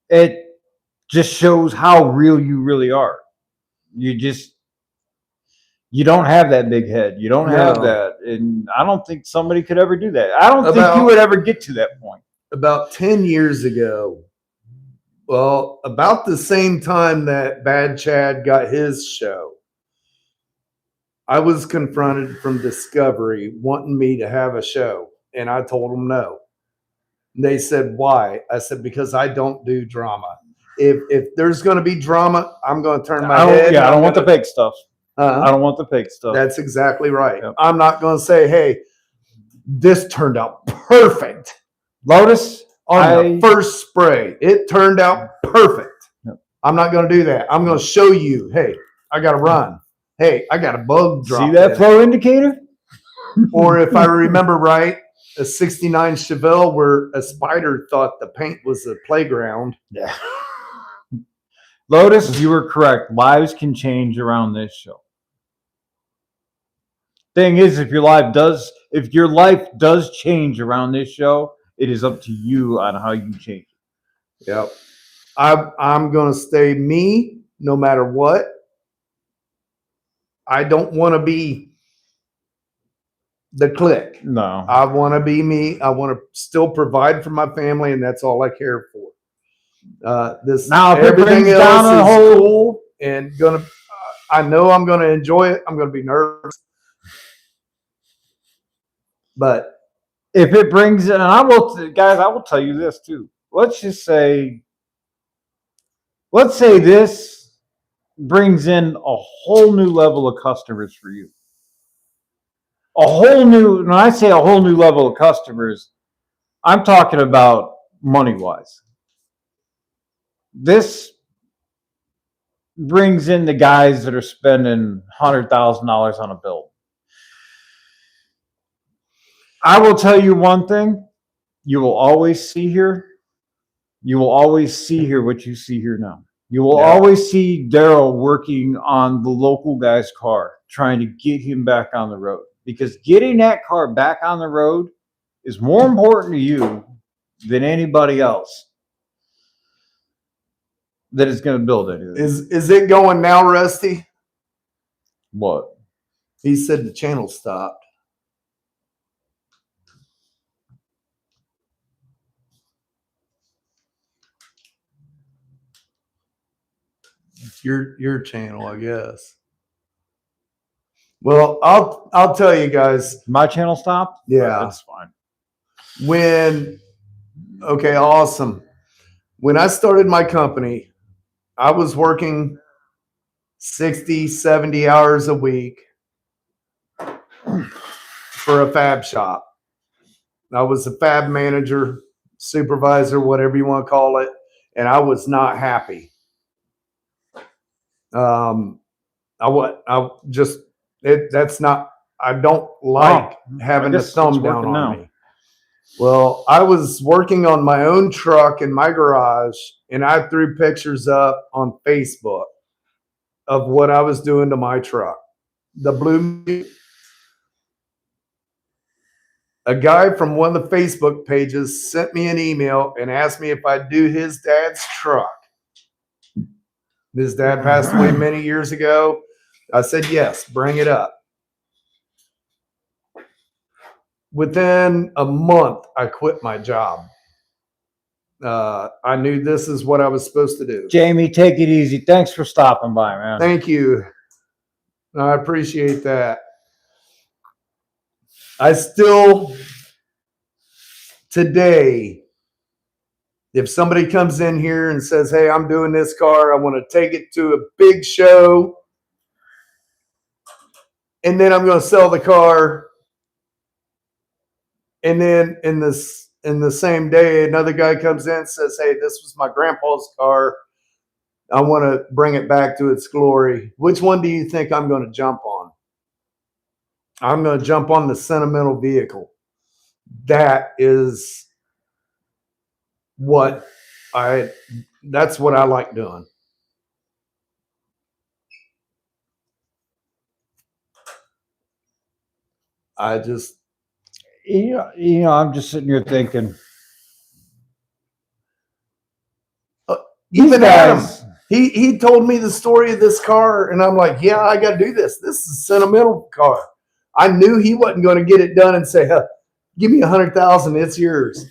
it just shows how real you really are. You don't have that big head. You don't have that. And I don't think somebody could ever do that. I don't think you would ever get to that point. About 10 years ago, well, about the same time that Bad Chad got his show, I was confronted from Discovery wanting me to have a show. And I told them no. And they said, why? I said, because I don't do drama. If there's going to be drama, I'm going to turn my head. Yeah, I don't want the fake stuff. I don't want the fake stuff. That's exactly right. Yep. I'm not going to say, hey, this turned out perfect. Lotus, on the first spray, it turned out perfect. Yep. I'm not going to do that. I'm going to show you, hey, I got to run. Hey, I got a bug drop. See that flow indicator? Or if I remember right, a 69 Chevelle where a spider thought the paint was a playground. Yeah. Lotus, you were correct. Lives can change around this show. Thing is, if your life does change around this show, it is up to you on how you change it. Yep. I'm going to stay me no matter what. I don't want to be the clique. No. I want to be me. I want to still provide for my family, and that's all I care for. Now, if everything else down is a hole, cool and I know I'm going to enjoy it. I'm going to be nervous. But if it brings in, and I will tell you this too. Let's say this brings in a whole new level of customers for you. When I say a whole new level of customers, I'm talking about money-wise. This brings in the guys that are spending $100,000 on a build. I will tell you one thing, you will always see here what you see here now. You will always see Daryl working on the local guy's car, trying to get him back on the road. Because getting that car back on the road is more important to you than anybody else that is going to build anything. Is it going now, Rusty? What? He said the channel stopped. Your channel, I guess. Well, I'll tell you guys. My channel stopped? Yeah. That's fine. Okay, awesome. When I started my company, I was working 60, 70 hours a week for a fab shop. I was a fab manager, supervisor, whatever you want to call it, and I was not happy. I don't like having a thumb down on me. Well, I was working on my own truck in my garage, and I threw pictures up on Facebook of what I was doing to my truck. The blue. A guy from one of the Facebook pages sent me an email and asked me if I'd do his dad's truck. His dad passed away many years ago. I said, yes, bring it up. Within a month, I quit my job. I knew this is what I was supposed to do. Jamie, take it easy. Thanks for stopping by, man. Thank you. I appreciate that. I still, today, if somebody comes in here and says, hey, I'm doing this car, I want to take it to a big show, and then I'm going to sell the car, and then in the same day, another guy comes in and says, hey, this was my grandpa's car, I want to bring it back to its glory. Which one do you think I'm going to jump on? I'm going to jump on the sentimental vehicle. That's what I like doing. I just, I'm just sitting here thinking. Even Adam, he told me the story of this car, and I'm like, yeah, I got to do this. This is a sentimental car. I knew he wasn't going to get it done and say, give me $100,000, it's yours.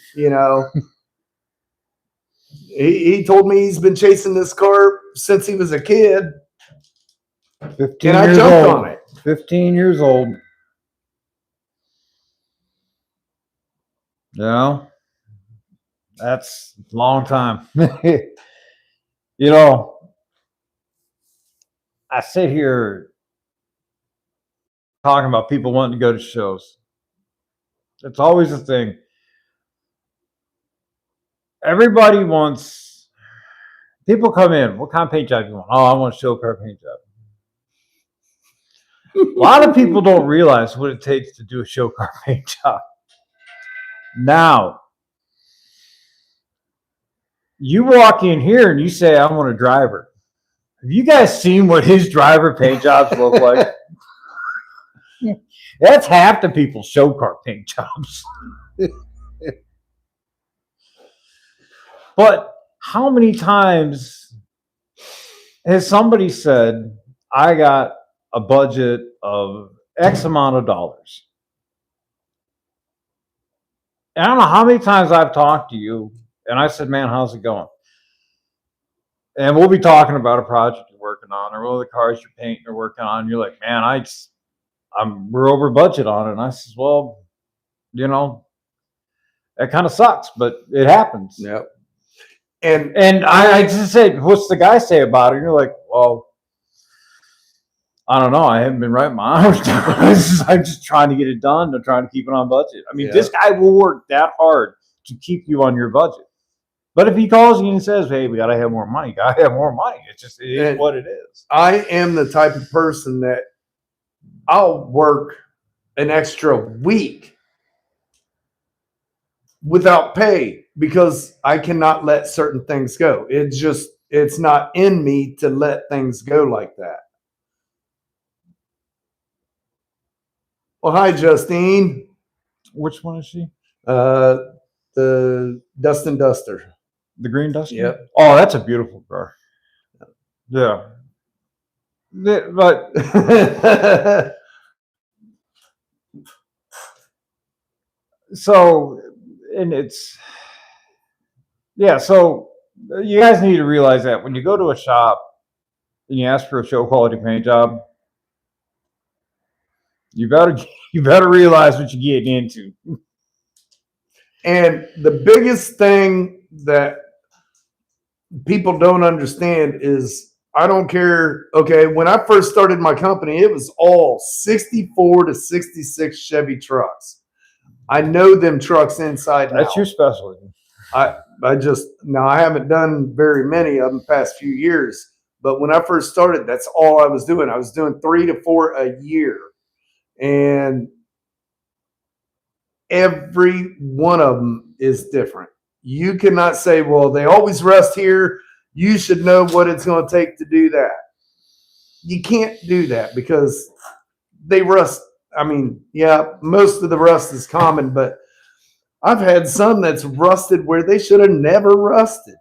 He told me he's been chasing this car since he was a kid. 15 and I years jumped old. on it. 15 years old. That's a long time. I sit here talking about people wanting to go to shows. It's always a thing. Everybody wants, people come in, what kind of paint job do you want? Oh, I want a show car paint job. A lot of people don't realize what it takes to do a show car paint job. Now, you walk in here and you say, I want a driver. Have you guys seen what his driver paint jobs look like? That's half the people's show car paint jobs. But how many times has somebody said, I got a budget of X amount of dollars? And I don't know how many times I've talked to you and I said, man, how's it going? And we'll be talking about a project you're working on or one of the cars you're painting or working on. And you're like, man, we're over budget on it. And I says, well, That kind of sucks, but it happens. Yep. And I just said, what's the guy say about it? And you're like, well, I don't know. I haven't been writing my hours down. I'm just trying to get it done. I'm trying to keep it on budget. I mean, this guy will work that hard to keep you on your budget. But if he calls you and says, hey, we got to have more money, got to have more money. It is what it is. I am the type of person that I'll work an extra week without pay because I cannot let certain things go. It's not in me to let things go like that. Well, hi, Justine. Which one is she? The Dustin Duster. The green Dustin? Yep. Oh, that's a beautiful car. Yeah. But so, and it's, yeah, so you guys need to realize that when you go to a shop and you ask for a show quality paint job, you better realize what you're getting into. And the biggest thing that people don't understand is I don't care. Okay, when I first started my company, it was all 64 to 66 Chevy trucks. I know them trucks inside and That's out. your specialty. I haven't done very many of them the past few years, but when I first started, that's all I was doing. I was doing 3 to 4 a year. And every one of them is different. You cannot say, well, they always rust here. You should know what it's going to take to do that. You can't do that because they rust. I mean, yeah, most of the rust is common, but I've had some that's rusted where they should have never rusted.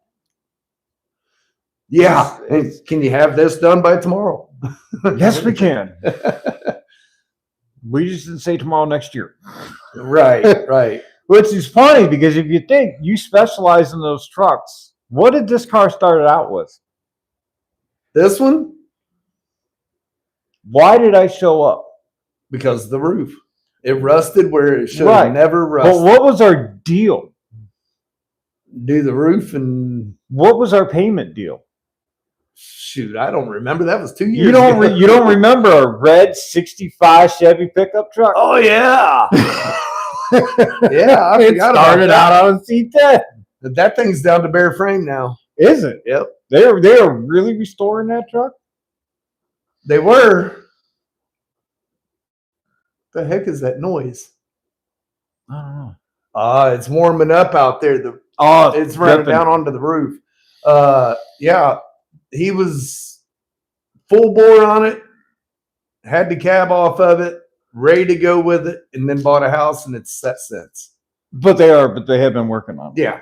Yeah. And can you have this done by tomorrow? Yes, we can. We just didn't say tomorrow next year. Right. Which is funny because if you think you specialize in those trucks, what did this car start out with? This one? Why did I show up? Because of the roof. It rusted where it should have never rusted. But what was our deal? Do the roof and what was our payment deal? Shoot, I don't remember. That was 2 years ago. You don't remember a red 65 Chevy pickup truck? Oh, yeah. Yeah, I it started out on a C10. That thing's down to bare frame now. Is it? Yep. They are really restoring that truck? They were. The heck is that noise? I don't know. It's warming up out there. It's running down onto the roof. Yeah, he was full bore on it, had the cab off of it, ready to go with it, and then bought a house, and it's set since. But they have been working on it. Yeah.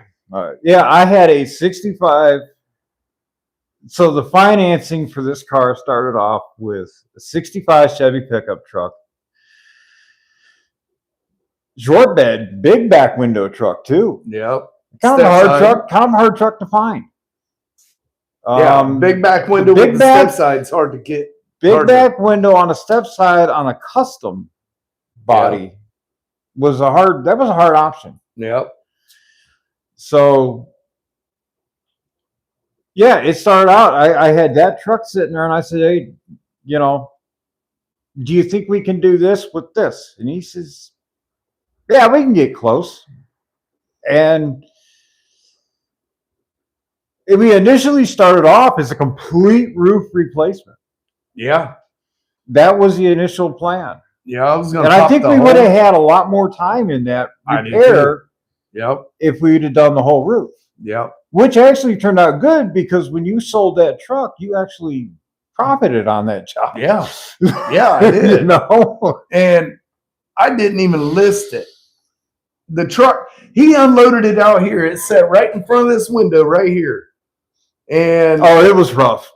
Yeah, I had a 65. So the financing for this car started off with a 65 Chevy pickup truck. Short bed, big back window truck too. Yep. Kind of a hard truck to find. Yeah, big back window with the step side. It's hard to get. Big back window on a step side on a custom body was a hard option. Yep. So yeah, it started out. I had that truck sitting there, and I said, "Hey, do you think we can do this with this?" And he says, "Yeah, we can get close." And we initially started off as a complete roof replacement. Yeah. That was the initial plan. Yeah, I was going to. And I think we would have had a lot more time in that repair. Yep. If we'd have done the whole roof. Yep. Which actually turned out good because when you sold that truck, you actually profited on that job. Yeah. Yeah, I did. And I didn't even list it. The truck, he unloaded it out here. It sat right in front of this window right here. And it was rough.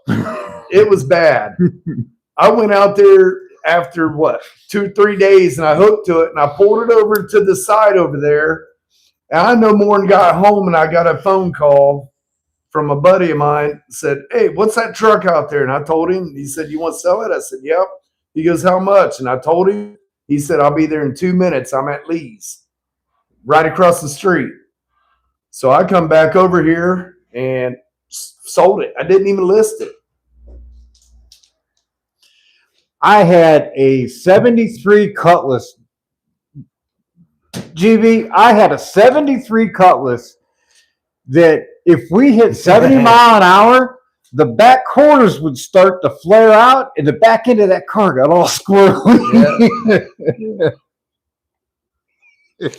It was bad. I went out there after 2 or 3 days, and I hooked to it, and I pulled it over to the side over there. And I no more than got home, and I got a phone call from a buddy of mine. Said, "Hey, what's that truck out there?" And I told him. He said, "You want to sell it?" I said, "Yep." He goes, "How much?" And I told him. He said, "I'll be there in 2 minutes. I'm at Lee's." right across the street. So I come back over here and sold it. I didn't even list it. I had a 73 Cutlass. GB, I had a 73 Cutlass that if we hit 70 mile an hour, the back corners would start to flare out and the back end of that car got all squirrely. Yeah.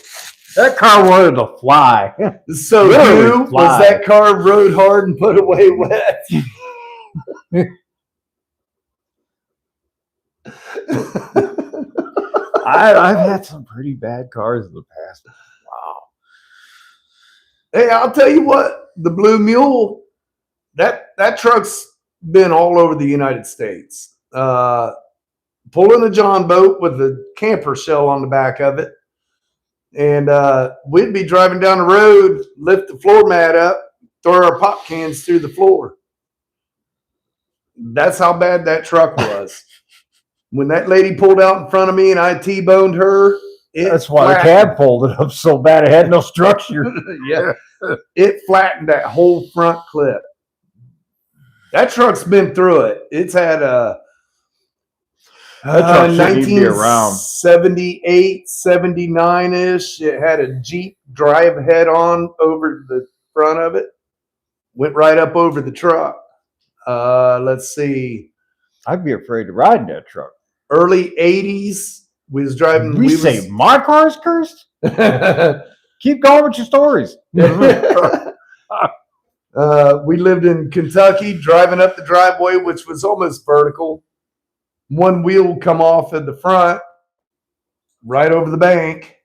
That car wanted to fly. So you was that car rode hard and put away wet? I've had some pretty bad cars in the past. Wow. Hey, I'll tell you what, the Blue Mule, that truck's been all over the United States. Pulling a John boat with a camper shell on the back of it. And we'd be driving down the road, lift the floor mat up, throw our pop cans through the floor. That's how bad that truck was. When that lady pulled out in front of me and I T-boned her, that's why the cab folded up so bad it had no structure. Yeah. It flattened that whole front clip. That truck's been through it. It's had a 1978, 79-ish. It had a Jeep drive head on over the front of it. Went right up over the truck. Let's see. I'd be afraid to ride in that truck. Early 80s. We was driving. My car's cursed? Keep going with your stories. We lived in Kentucky, driving up the driveway, which was almost vertical. One wheel would come off at the front, right over the bank.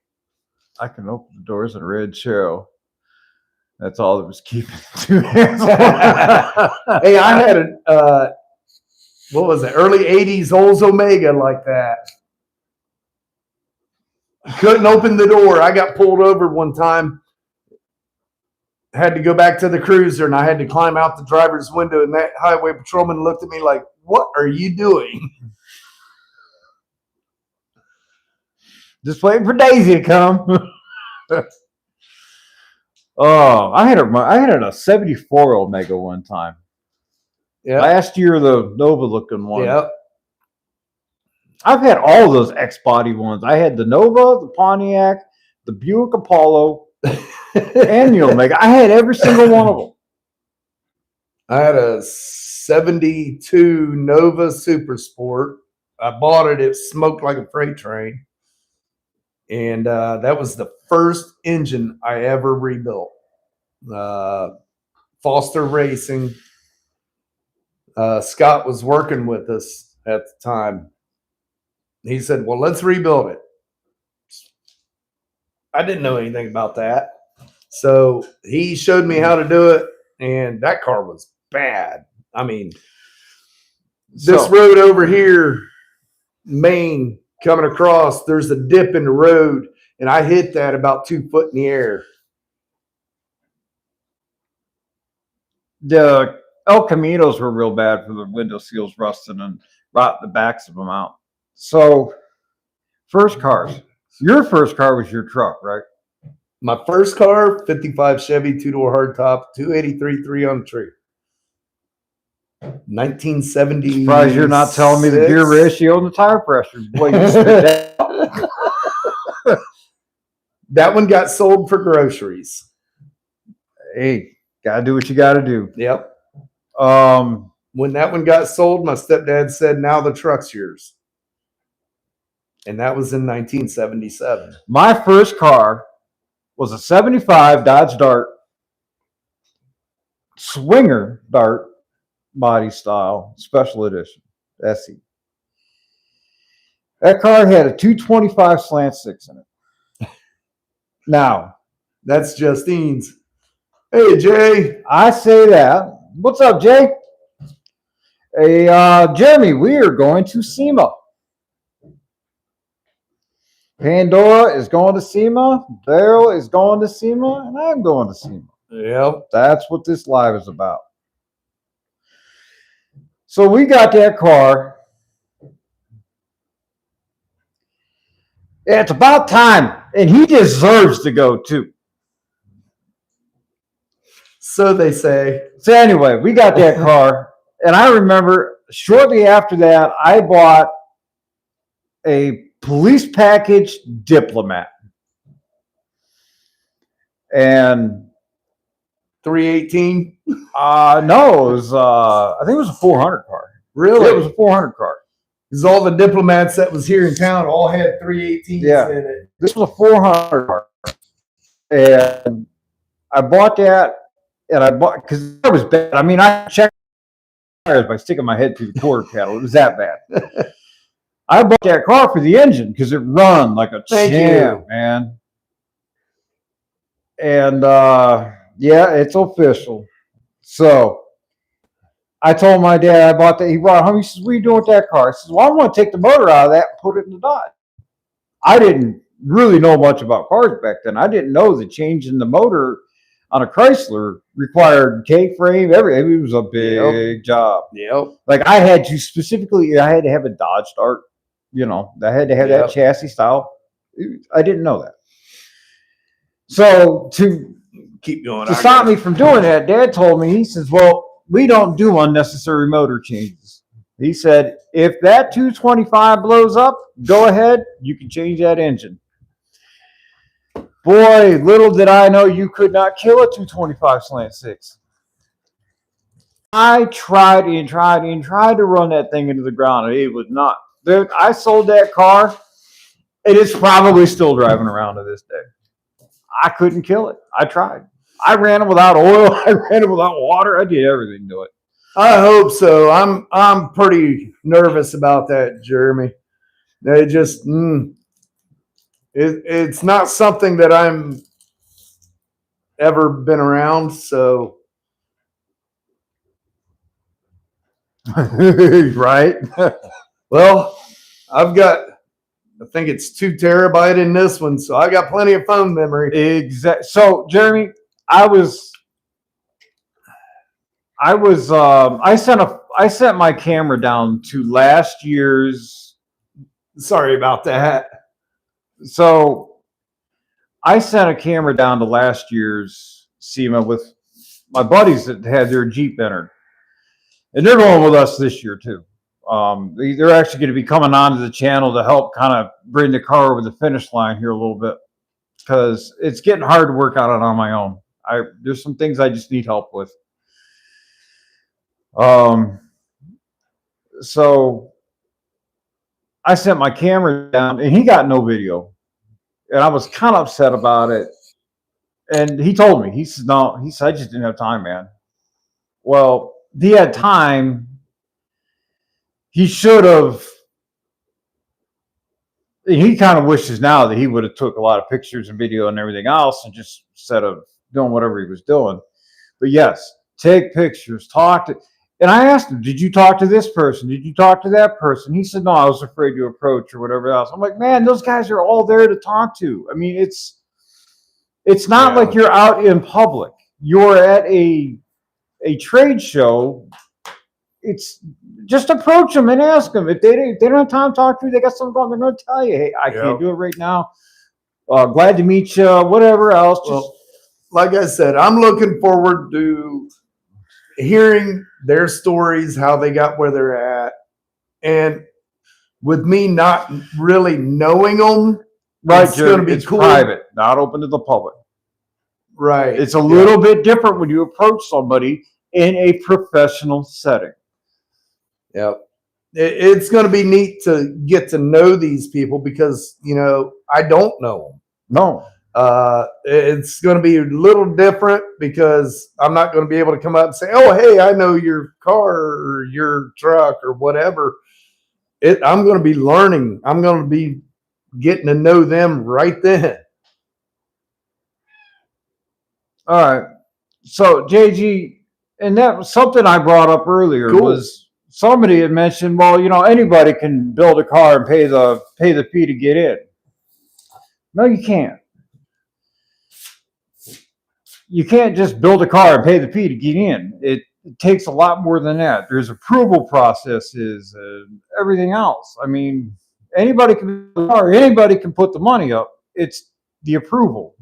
I can open the doors in a red show. That's all that was keeping the two hands. Hey, I had a, what was it, early 80s Olds Omega like that. Couldn't open the door. I got pulled over one time. Had to go back to the cruiser, and I had to climb out the driver's window, and that highway patrolman looked at me like, "What are you doing?" Just waiting for Daisy to come. Oh, I had a 74 Omega one time. Yeah. Last year, the Nova looking one. Yep. I've had all those X-body ones. I had the Nova, the Pontiac, the Buick Apollo, and the Omega. I had every single one of them. I had a 72 Nova Super Sport. I bought it. It smoked like a freight train. And that was the first engine I ever rebuilt. Foster Racing. Scott was working with us at the time. He said, "Well, let's rebuild it." I didn't know anything about that. So he showed me how to do it, and that car was bad. I mean, this road over here, Maine, coming across, there's a dip in the road, and I hit that about 2 foot in the air. The El Caminos were real bad for the window seals rusting and rotting the backs of them out. So, first cars. Your first car was your truck, right? My first car, 55 Chevy, two-door hardtop, 283 on the tree. 1970. Surprised you're not telling me the gear ratio and the tire pressure. Boy, you spit that. That one got sold for groceries. Hey, gotta do what you gotta do. Yep. When that one got sold, my stepdad said, "Now the truck's yours." And that was in 1977. My first car was a 75 Dodge Dart, Swinger Dart body style, special edition, SE. That car had a 225 slant six in it. Now, that's Justine's. Hey, Jay. I say that. What's up, Jay? Hey, Jeremy, we are going to SEMA. Pandora is going to SEMA. Daryl is going to SEMA, and I'm going to SEMA. Yep. That's what this live is about. So we got that car. It's about time, and he deserves to go too. So they say. So anyway, we got that car, and I remember shortly after that, I bought a police package Diplomat, and 318. no, it was I think it was a 400 car. Really? Yeah, it was a 400 car. Because all the diplomats that was here in town all had 318s Yeah. in it. This was a 400 car, and I bought that, and I bought because it was bad. I mean, I checked tires by sticking my head through the quarter panel. It was that bad. I bought that car for the engine because it run like a champ, man. And yeah, it's official. So I told my dad I bought that. He brought it home. He says, "What are you doing with that car?" I says, "Well, I'm going to take the motor out of that and put it in the Dodge." I didn't really know much about cars back then. I didn't know that changing the motor on a Chrysler required K-frame, everything. It was a big job. Yep. Like I had to have a Dodge Start. You know, I had to have that chassis style. I didn't know that. So to keep going. To stop me from doing that, Dad told me, he says, "Well, we don't do unnecessary motor changes." He said, "If that 225 blows up, go ahead, you can change that engine." Boy, little did I know you could not kill a 225 slant six. I tried and tried and tried to run that thing into the ground. It was not. Dude, I sold that car. It is probably still driving around to this day. I couldn't kill it. I tried. I ran it without oil. I ran it without water. I did everything to it. I hope so. I'm pretty nervous about that, Jeremy. They just it's not something that I'm ever been around. So right. Well, I think it's 2 terabyte in this one, so I got plenty of phone memory. Exactly. So, Jeremy, I sent my camera down to last year's. Sorry about that. So, I sent a camera down to last year's SEMA with my buddies that had their Jeep entered, and they're going with us this year too. They're actually going to be coming onto the channel to help kind of bring the car over the finish line here a little bit because it's getting hard to work on it on my own. There's some things I just need help with. So I sent my camera down and he got no video, and I was kind of upset about it. And he told me, he said, "No," he said, "I just didn't have time, man." Well, he had time. He should have. He kind of wishes now that he would have took a lot of pictures and video and everything else, and just instead of doing whatever he was doing. But yes, take pictures, talk to. And I asked him, "Did you talk to this person? Did you talk to that person?" He said, "No, I was afraid to approach or whatever else." I'm like, man, those guys are all there to talk to. I mean, it's not like you're out in public. You're at a trade show. It's just approach them and ask them. If they don't have time to talk to you, they got something going, they're going to tell you, "Hey, I can't do it right now. Glad to meet you," whatever else. Well, like I said, I'm looking forward to hearing their stories, how they got where they're at. And with me not really knowing them, right, it's going to be cool. Private, not open to the public. Right. It's a little bit different when you approach somebody in a professional setting. Yep. It's going to be neat to get to know these people because, I don't know them. No. It's going to be a little different because I'm not going to be able to come up and say, "Oh, hey, I know your car or your truck or whatever." I'm going to be learning. I'm going to be getting to know them right then. All right. So, JG, and that was something I brought up earlier. Cool. Was somebody had mentioned, well, anybody can build a car and pay the fee to get in. No, you can't. You can't just build a car and pay the fee to get in. It takes a lot more than that. There's approval processes and everything else. I mean, Anybody can, or anybody can put the money up. It's the approval.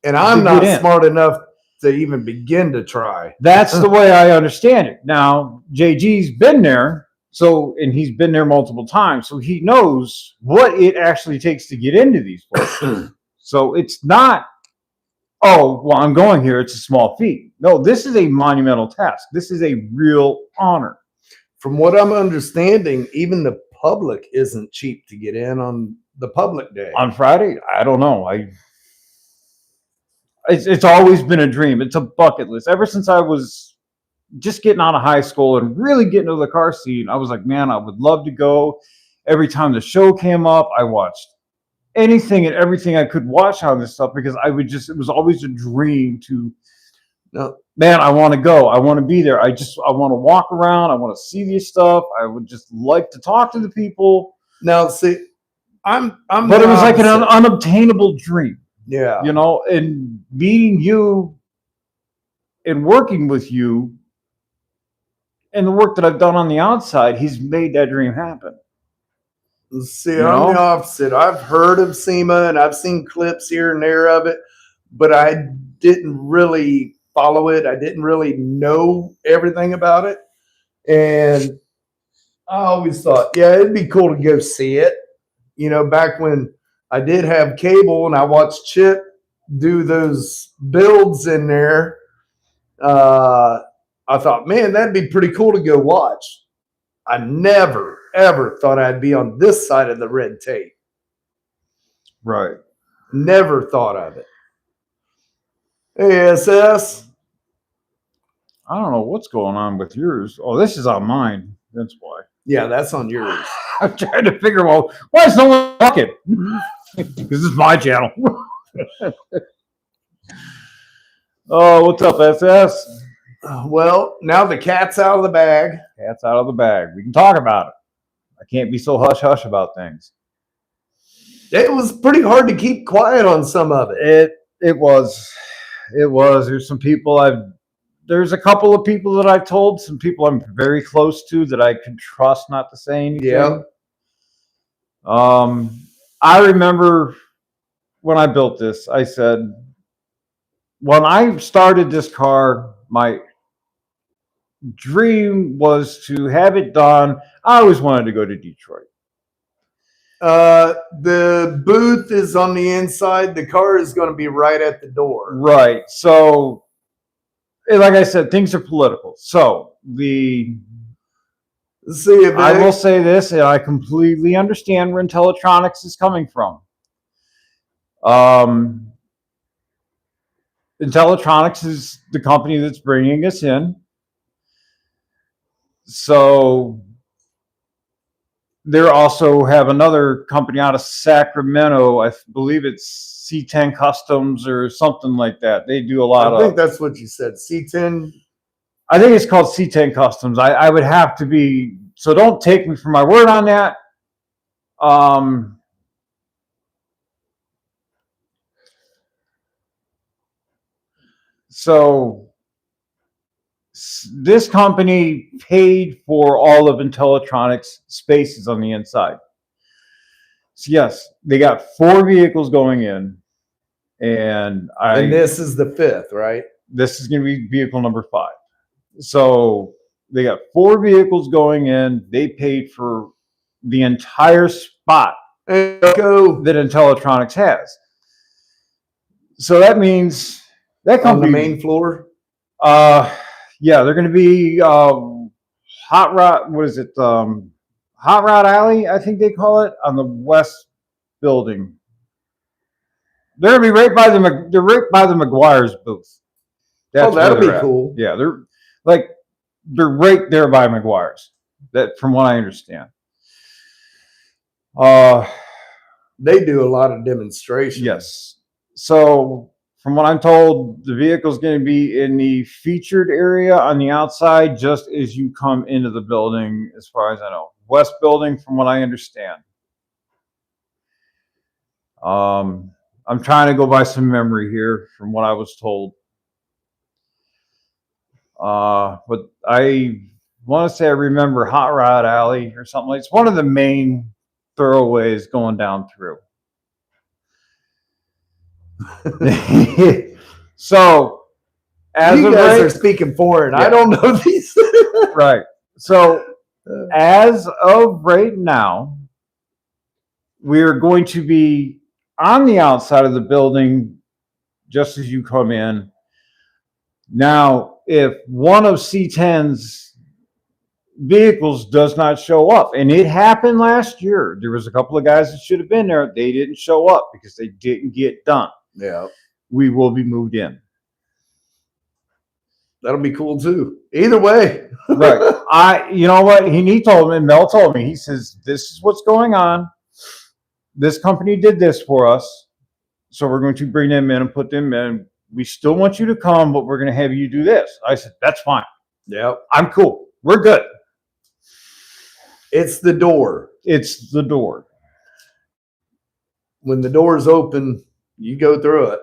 And I'm not smart enough to even begin to try. That's the way I understand it. Now, JG's been there, and he's been there multiple times, so he knows what it actually takes to get into these places. So it's not, oh, well, I'm going here, it's a small fee. No, this is a monumental task. This is a real honor. From what I'm understanding, even the public isn't cheap to get in on the public day. On Friday? I don't know. It's always been a dream. It's a bucket list. Ever since I was just getting out of high school and really getting into the car scene, I was like, man, I would love to go. Every time the show came up, I watched anything and everything I could watch on this stuff because it was always a dream to, man, I want to go. I want to be there. I want to walk around. I want to see this stuff. I would just like to talk to the people. Now, see, but it was like an unobtainable dream. Yeah. You know, and meeting you and working with you and the work that I've done on the outside, he's made that dream happen. See, I'm the opposite. I've heard of SEMA and I've seen clips here and there of it, but I didn't really follow it. I didn't really know everything about it. And I always thought, yeah, it'd be cool to go see it. You know, back when I did have cable and I watched Chip do those builds in there, I thought, man, that'd be pretty cool to go watch. I never, ever thought I'd be on this side of the red tape. Right. Never thought of it. Hey, SS. I don't know what's going on with yours. Oh, this is on mine. That's why. Yeah, that's on yours. I'm trying to figure out why is no one talking? Because this is my channel. Oh, what's up, SS? Well, now the cat's out of the bag. Cat's out of the bag. We can talk about it. I can't be so hush-hush about things. It was pretty hard to keep quiet on some of it. It was. There's some people there's a couple of people that I've told, some people I'm very close to that I can trust not to say anything. Yeah. I remember when I built this, I said, when I started this car, my dream was to have it done. I always wanted to go to Detroit. The booth is on the inside. The car is going to be right at the door. Right. So, like I said, things are political. So I will say this, and I completely understand where Intellitronics is coming from. Intellitronics is the company that's bringing us in. So they also have another company out of Sacramento. I believe it's C10 Customs or something like that. They do a lot of. I think that's what you said. C10. I think it's called C10 Customs. I would have to be. So don't take me for my word on that. So this company paid for all of Intellitronics spaces on the inside. So yes, they got 4 vehicles going in, and this is the 5th, right? This is going to be vehicle number 5. So they got 4 vehicles going in. They paid for the entire spot that Intellitronics has. So that means that company on the main floor. Yeah, they're going to be Hot Rod. What is it? Hot Rod Alley, I think they call it, on the west building. They're going to be right by the McGuire's booth. That'll be cool. Yeah, they're right there by McGuire's. That, from what I understand. They do a lot of demonstrations. Yes. So, from what I'm told, the vehicle's going to be in the featured area on the outside, just as you come into the building, as far as I know. West building, from what I understand. I'm trying to go by some memory here, from what I was told. But I want to say I remember Hot Rod Alley or something like. It's one of the main throwaways going down through. So, as you of guys right, are speaking foreign. Yeah. I don't know these. right. So, as of right now, we are going to be on the outside of the building just as you come in. Now, if one of C10's vehicles does not show up, and it happened last year, there was a couple of guys that should have been there. They didn't show up because they didn't get done. Yeah. We will be moved in. That'll be cool too. Either way. Right. You know what? He told me, Mel told me, he says, this is what's going on. This company did this for us. So we're going to bring them in and put them in. We still want you to come, but we're going to have you do this. I said, that's fine. Yep. I'm cool. We're good. It's the door. It's the door. When the door's open, you go through it.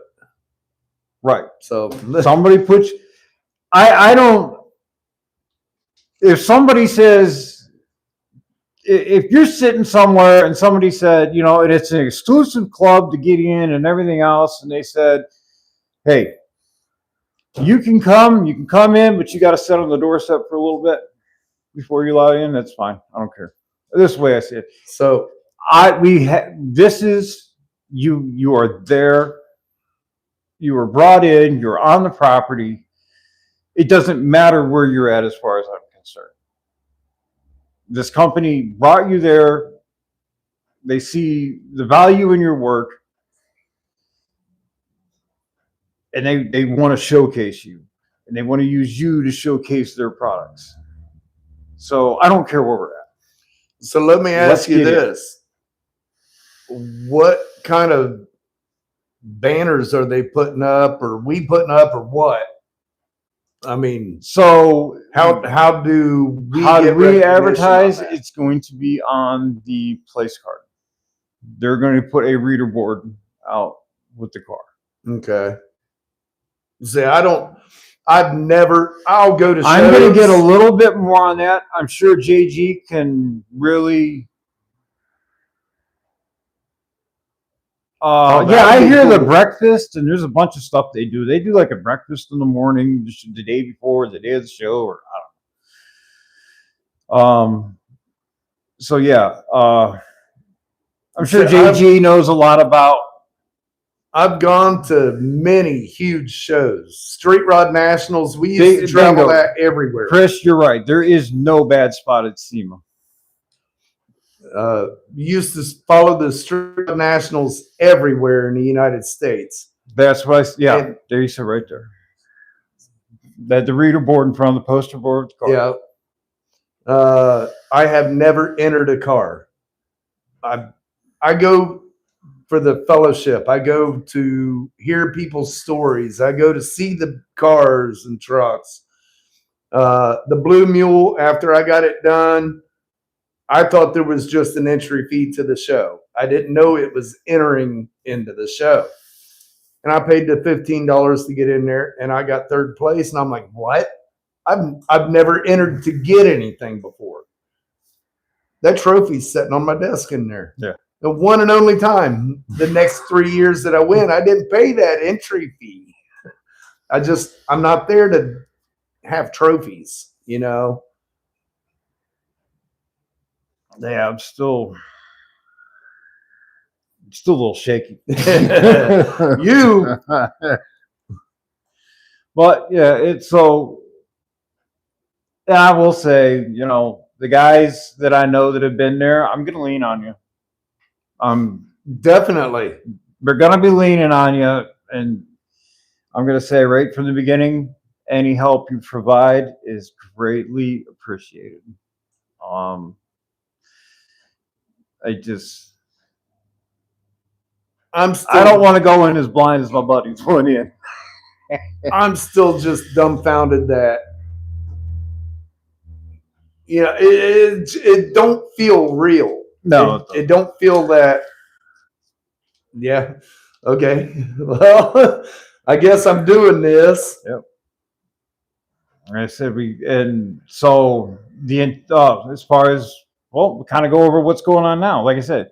Right. So somebody puts, I don't, if somebody says, if you're sitting somewhere and somebody said, you know, and it's an exclusive club to get in and everything else, and they said, hey, you can come in, but you got to sit on the doorstep for a little bit before you allow in. That's fine. I don't care. This way I see it. So this is, you are there. You were brought in. You're on the property. It doesn't matter where you're at as far as I'm concerned. This company brought you there. They see the value in your work, and they want to showcase you, and they want to use you to showcase their products. So I don't care where we're at. So let me ask you this. What kind of banners are they putting up, or we putting up, or what? I mean, so how do we advertise? It's going to be on the place card. They're going to put a reader board out with the car. Okay. See, I'll go to shows. I'm going to get a little bit more on that. I'm sure JG can really. I hear the breakfast, and there's a bunch of stuff they do. They do like a breakfast in the morning, the day before, the day of the show, or I don't know. So yeah, I'm sure JG knows a lot about. I've gone to many huge shows, Street Rod Nationals. We used to travel that everywhere. Chris, you're right. There is no bad spot at SEMA. Used to follow the Street Rod Nationals everywhere in the United States. That's what there you sit right there. That the reader board in front of the poster board. Yeah. I have never entered a car. I go for the fellowship. I go to hear people's stories. I go to see the cars and trucks. The Blue Mule, after I got it done, I thought there was just an entry fee to the show. I didn't know it was entering into the show. And I paid the $15 to get in there, and I got third place. And I'm like, what? I've never entered to get anything before. That trophy's sitting on my desk in there. Yeah. The one and only time. The next 3 years that I win, I didn't pay that entry fee. I'm not there to have trophies, you know. Yeah, I'm still a little shaky. You. But yeah, it's so. And I will say, you know, the guys that I know that have been there, I'm going to lean on you. Definitely. We're going to be leaning on you. And I'm going to say right from the beginning, any help you provide is greatly appreciated. I don't want to go in as blind as my buddies went in. I'm still just dumbfounded that, you know, it don't feel real. No, it don't feel that. Yeah. Okay. Well, I guess I'm doing this. Yep. Like I said, as far as well, we'll kind of go over what's going on now. Like I said,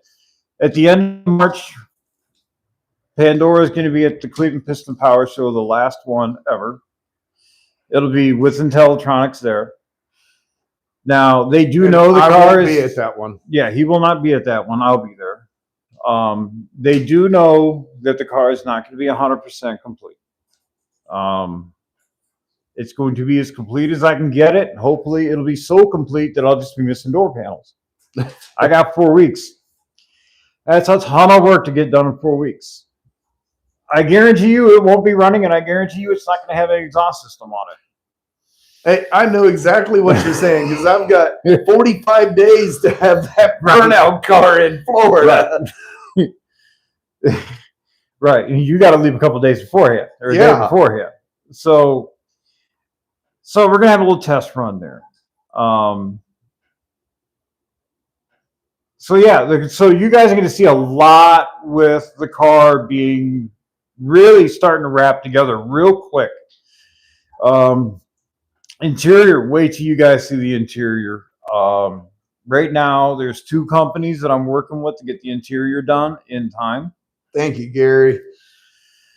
at the end of March, Pandora is going to be at the Cleveland Piston Power Show, the last one ever. It'll be with Intellitronics there. Now, they do know the car I won't is... be at that one. Yeah, he will not be at that one. I'll be there. They do know that the car is not going to be 100% complete. It's going to be as complete as I can get it. Hopefully, it'll be so complete that I'll just be missing door panels. I got 4 weeks. That's a ton of work to get done in 4 weeks. I guarantee you it won't be running, and I guarantee you it's not going to have an exhaust system on it. Hey, I know exactly what you're saying because I've got 45 days to have that burnout car in Florida. Right. Right. And you got to leave a couple days beforehand or a day beforehand. So we're going to have a little test run there. So you guys are going to see a lot with the car being really starting to wrap together real quick. Interior, wait till you guys see the interior. Right now, there's 2 companies that I'm working with to get the interior done in time. Thank you, Gary.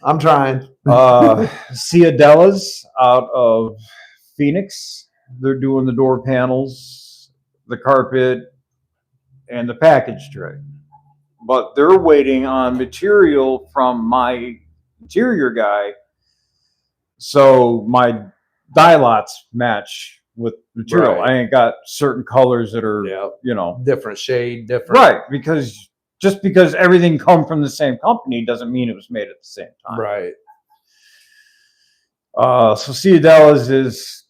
I'm trying. Ciadella's out of Phoenix. They're doing the door panels, the carpet, and the package tray. But they're waiting on material from my interior guy. So my dye lots match with material. Right. I ain't got certain colors that are, different shade, different. Right. Because just because everything come from the same company doesn't mean it was made at the same time. Right. So Ciadella's is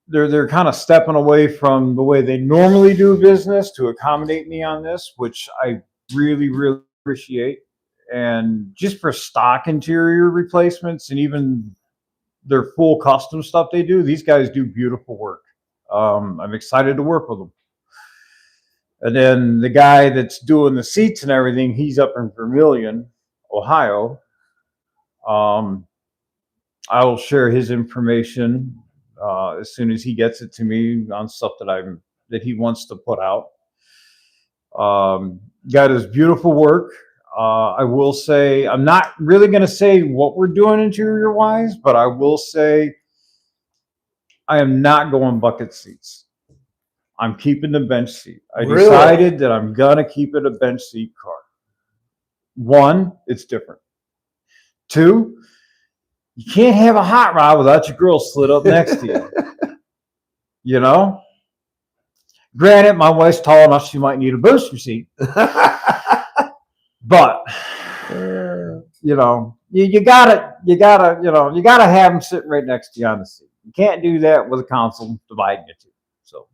they're kind of stepping away from the way they normally do business to accommodate me on this, which I really, really appreciate. And just for stock interior replacements and even their full custom stuff they do, these guys do beautiful work. I'm excited to work with them. And then the guy that's doing the seats and everything, he's up in Vermilion, Ohio. I will share his information as soon as he gets it to me on stuff that he wants to put out. Got his beautiful work. I will say, I'm not really going to say what we're doing interior wise, but I will say I am not going bucket seats. I'm keeping the bench seat. I decided that I'm going to keep it a bench seat car. 1, it's different. 2, you can't have a hot rod without your girl slid up next to you. You know? Granted, my wife's tall enough, she might need a booster seat. But you gotta have them sitting right next to you on the seat. You can't do that with a console dividing the two. So,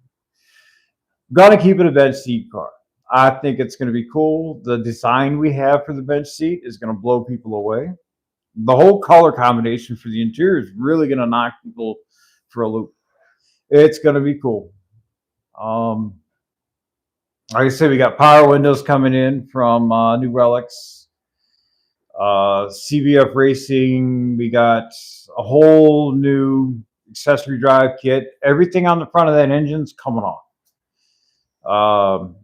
gonna keep it a bench seat car. I think it's gonna be cool. The design we have for the bench seat is gonna blow people away. The whole color combination for the interior is really gonna knock people for a loop. It's gonna be cool. Like I said, we got power windows coming in from New Relics. CBF Racing, we got a whole new accessory drive kit. Everything on the front of that engine's coming off.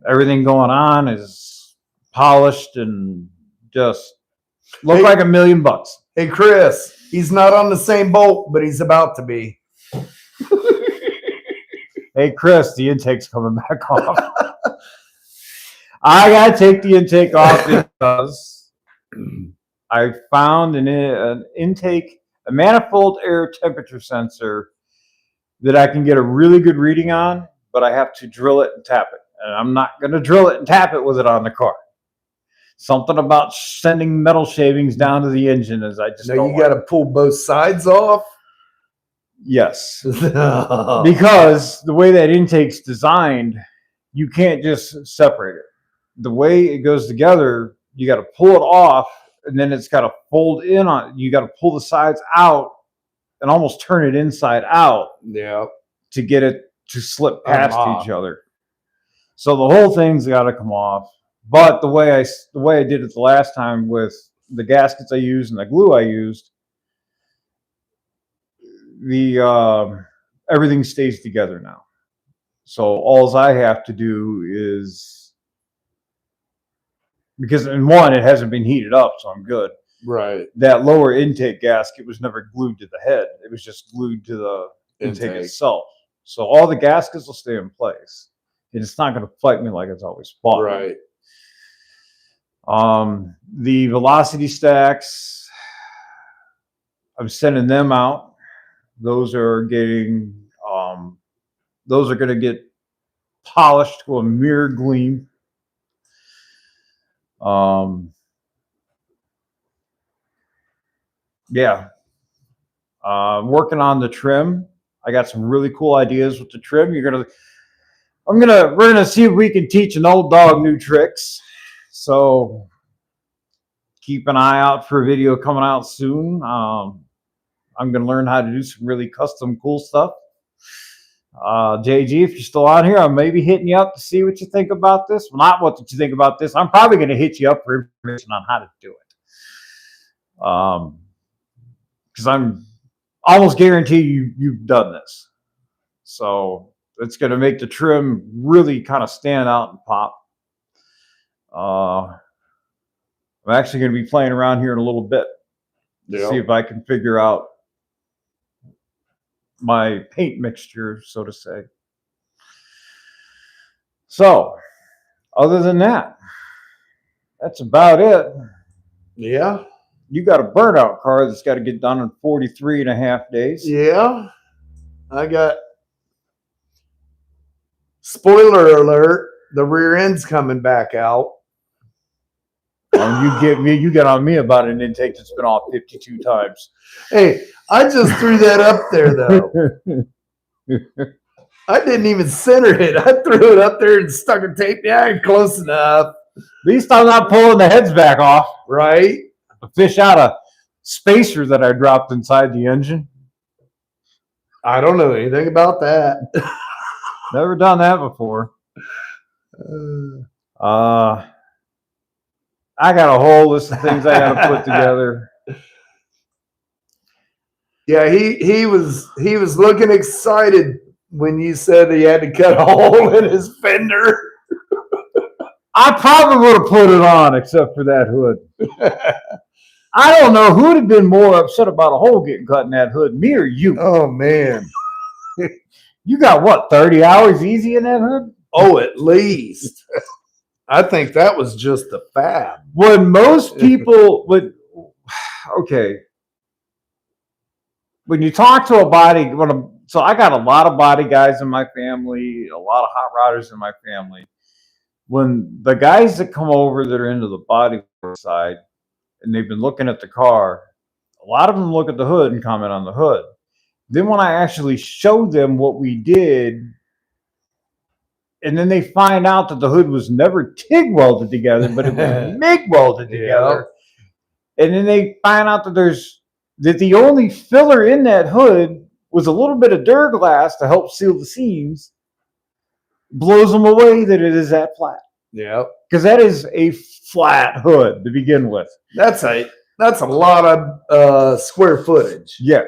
Everything going on is polished and just look like $1 million. Hey, Chris, he's not on the same boat, but he's about to be. Hey, Chris, the intake's coming back off. I got to take the intake off because I found an intake, a manifold air temperature sensor that I can get a really good reading on, but I have to drill it and tap it. And I'm not going to drill it and tap it with it on the car. Something about sending metal shavings down to the engine is I just don't. You got to pull both sides off? Yes. Because the way that intake's designed, you can't just separate it. The way it goes together, you got to pull it off, and then it's got to fold in on. You got to pull the sides out and almost turn it inside out. Yeah. To get it to slip past each other. So the whole thing's got to come off. But the way I did it the last time with the gaskets I used and the glue I used, everything stays together now. So all I have to do is, because in one, it hasn't been heated up, so I'm good. Right. That lower intake gasket was never glued to the head. It was just glued to the intake itself. So all the gaskets will stay in place. And it's not going to fight me like it's always fought. Right. The velocity stacks, I'm sending them out. Those are getting, those are going to get polished to a mere gleam. Yeah. Working on the trim. I got some really cool ideas with the trim. We're gonna see if we can teach an old dog new tricks. So keep an eye out for a video coming out soon. I'm gonna learn how to do some really custom cool stuff. JG, if you're still on here, I'm maybe hitting you up to see what you think about this. Well, not what you think about this. I'm probably gonna hit you up for information on how to do it. Because I'm almost guarantee you've done this. So it's going to make the trim really kind of stand out and pop. I'm actually going to be playing around here in a little bit to see if I can figure out my paint mixture, so to say. So other than that, that's about it. Yeah. You got a burnout car that's got to get done in 43.5 days. Yeah. I got, spoiler alert, the rear end's coming back out. You get on me about an intake that's been off 52 times. Hey, I just threw that up there though. I didn't even center it. I threw it up there and stuck a tape. Yeah, close enough. At least I'm not pulling the heads back off. Right? A fish out a spacer that I dropped inside the engine. I don't know anything about that. Never done that before. I got a whole list of things I got to put together. Yeah, he was looking excited when you said he had to cut a hole in his fender. I probably would have put it on except for that hood. I don't know who would have been more upset about a hole getting cut in that hood, me or you. Oh, man. You got what, 30 hours easy in that hood? Oh, at least. I think that was just the fab. When most people would, okay. When you talk to a body, so I got a lot of body guys in my family, a lot of hot rodders in my family. When the guys that come over that are into the body side and they've been looking at the car, a lot of them look at the hood and comment on the hood. Then when I actually show them what we did, and then they find out that the hood was never TIG welded together, but it was MIG welded together. And then they find out that the only filler in that hood was a little bit of Duraglass to help seal the seams. Blows them away that it is that flat. Yeah. Because that is a flat hood to begin with. That's a lot of square footage. Yeah.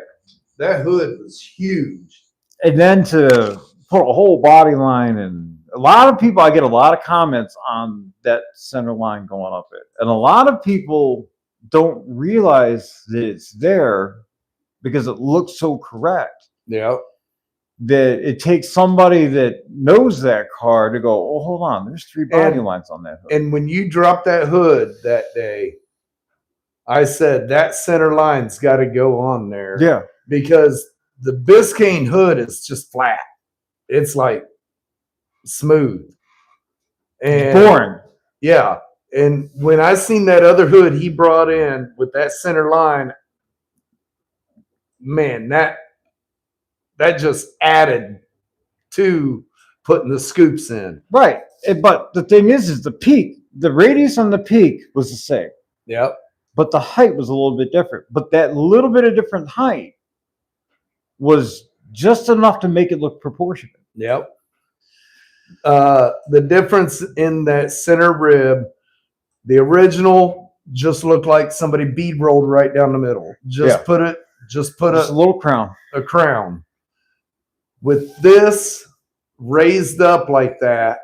That hood was huge. And then to put a whole body line, and a lot of people, I get a lot of comments on that center line going up it. And a lot of people don't realize that it's there because it looks so correct. Yeah. That it takes somebody that knows that car to go, oh, hold on, there's 3 body lines on that hood. And when you dropped that hood that day, I said that center line's got to go on there. Yeah. Because the Biscayne hood is just flat. It's like smooth. And boring. Yeah. And when I seen that other hood he brought in with that center line, man, that just added to putting the scoops in. Right. But the thing is the peak, the radius on the peak was the same. Yep. But the height was a little bit different. But that little bit of different height was just enough to make it look proportionate. Yep. The difference in that center rib, the original just looked like somebody bead rolled right down the middle. Just put a little crown. A crown. With this, raised up like that,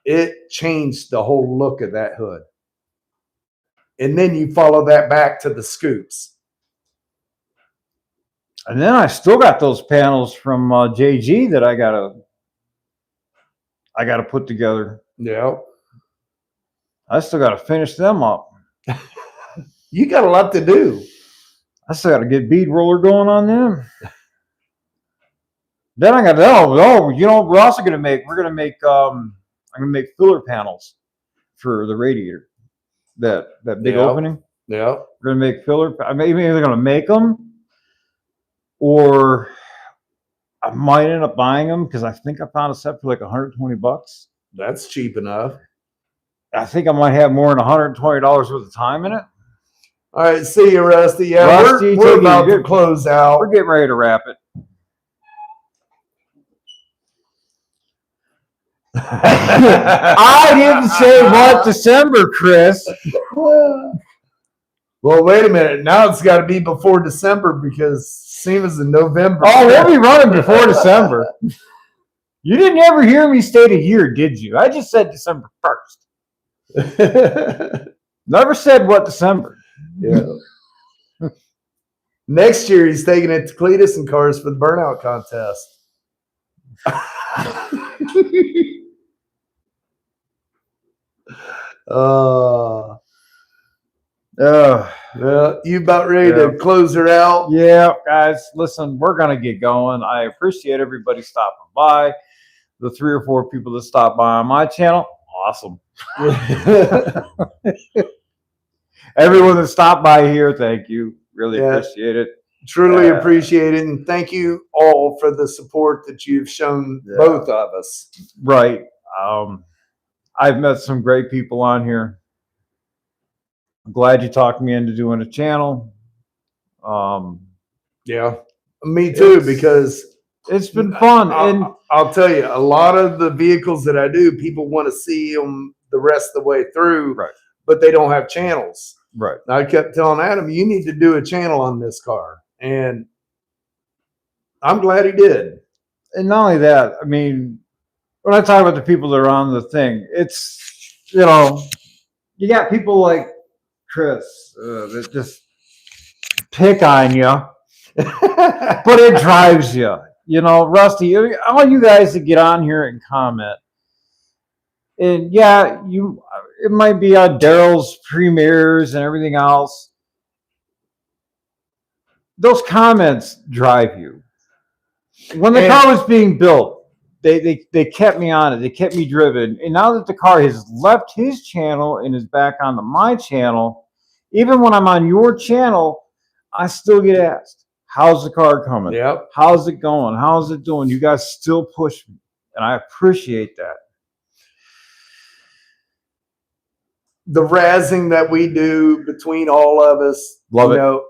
it changed the whole look of that hood. And then you follow that back to the scoops. And then I still got those panels from JG that I gotta put together. Yeah. I still gotta finish them up. You got a lot to do. I still gotta get bead roller going on them. Then I got we're also gonna make I'm gonna make filler panels for the radiator. That big opening. Yeah. We're gonna make filler. I mean, either gonna make them, or I might end up buying them because I think I found a set for like $120. That's cheap enough. I think I might have more than $120 worth of time in it. All right, see you, Rusty. Yeah, Rusty, we're about to close out. We're getting ready to wrap it. I didn't say what December, Chris. Well, wait a minute. Now it's got to be before December because SEMA's in November. Oh, we'll be running before December. You didn't ever hear me state a year, did you? I just said December 1st. Never said what December. Yeah. Next year, he's taking it to Cletus and Cars for the burnout contest. Well, you about ready to close her out? Yeah, guys, listen, we're going to get going. I appreciate everybody stopping by. The 3 or 4 people that stopped by on my channel, awesome. Everyone that stopped by here, thank you. Really appreciate it. Truly appreciate it. And thank you all for the support that you've shown both of us. Right. I've met some great people on here. I'm glad you talked me into doing a channel. Yeah, me too, because it's been fun. And I'll tell you, a lot of the vehicles that I do, people want to see them the rest of the way through, right, but they don't have channels. Right. And I kept telling Adam, you need to do a channel on this car. And I'm glad he did. And not only that, I mean, when I talk about the people that are on the thing, it's, you know, you got people like Chris that just pick on you, but it drives you. You know, Rusty, all you guys that get on here and comment, and yeah, it might be on Daryl's premieres and everything else. Those comments drive you. When the car was being built, they kept me on it. They kept me driven. And now that the car has left his channel and is back onto my channel, even when I'm on your channel, I still get asked, how's the car coming? Yep. How's it going? How's it doing? You guys still push me. And I appreciate that. The razzing that we do between all of us, Love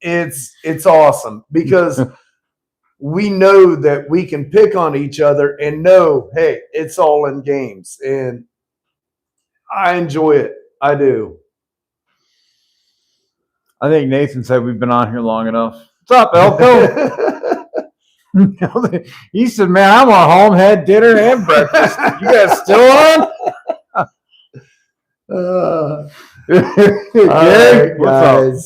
it's awesome because we know that we can pick on each other and know, hey, it's all in games. And I enjoy it. I do. I think Nathan said we've been on here long enough. What's up, Elko? He said, man, I'm on home, had dinner and breakfast. You guys still on? Right, what's guys. up?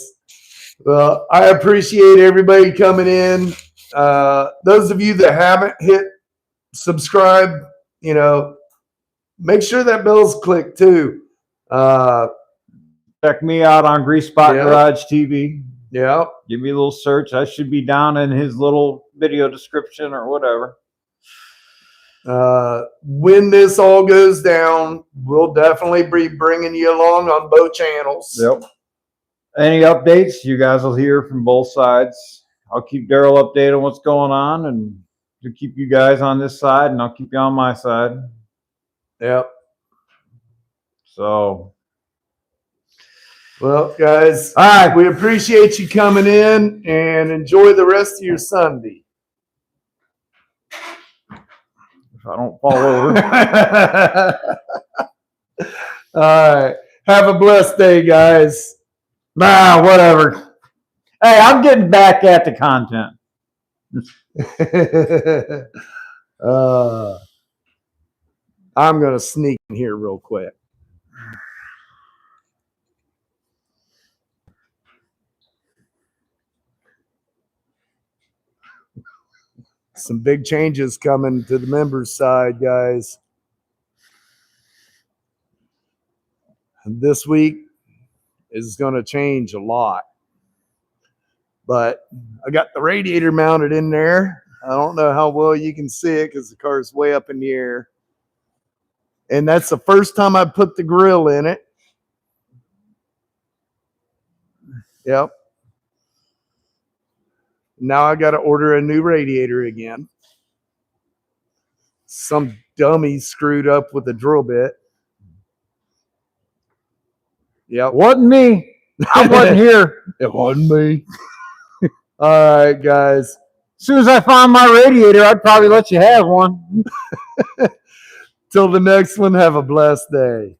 Well, I appreciate everybody coming in. Those of you that haven't hit subscribe, you know, make sure that bell's clicked too. Check me out on Grease Spot Garage TV. Yeah. Give me a little search. I should be down in his little video description or whatever. When this all goes down, we'll definitely be bringing you along on both channels. Yep. Any updates, you guys will hear from both sides. I'll keep Daryl updated on what's going on, and to keep you guys on this side, and I'll keep you on my side. Yep. So, well, guys, all right, we appreciate you coming in, and enjoy the rest of your Sunday. If I don't fall over. All right. Have a blessed day, guys. Nah, whatever. Hey, I'm getting back at the content. I'm going to sneak in here real quick. Some big changes coming to the members side, guys. And this week is going to change a lot. But I got the radiator mounted in there. I don't know how well you can see it because the car's way up in the air. And that's the first time I put the grill in it. Yep. Now I got to order a new radiator again. Some dummy screwed up with the drill bit. Yep. Wasn't me. I wasn't here. It wasn't me. All right, guys. As soon as I find my radiator, I'd probably let you have one. Till the next one, have a blessed day.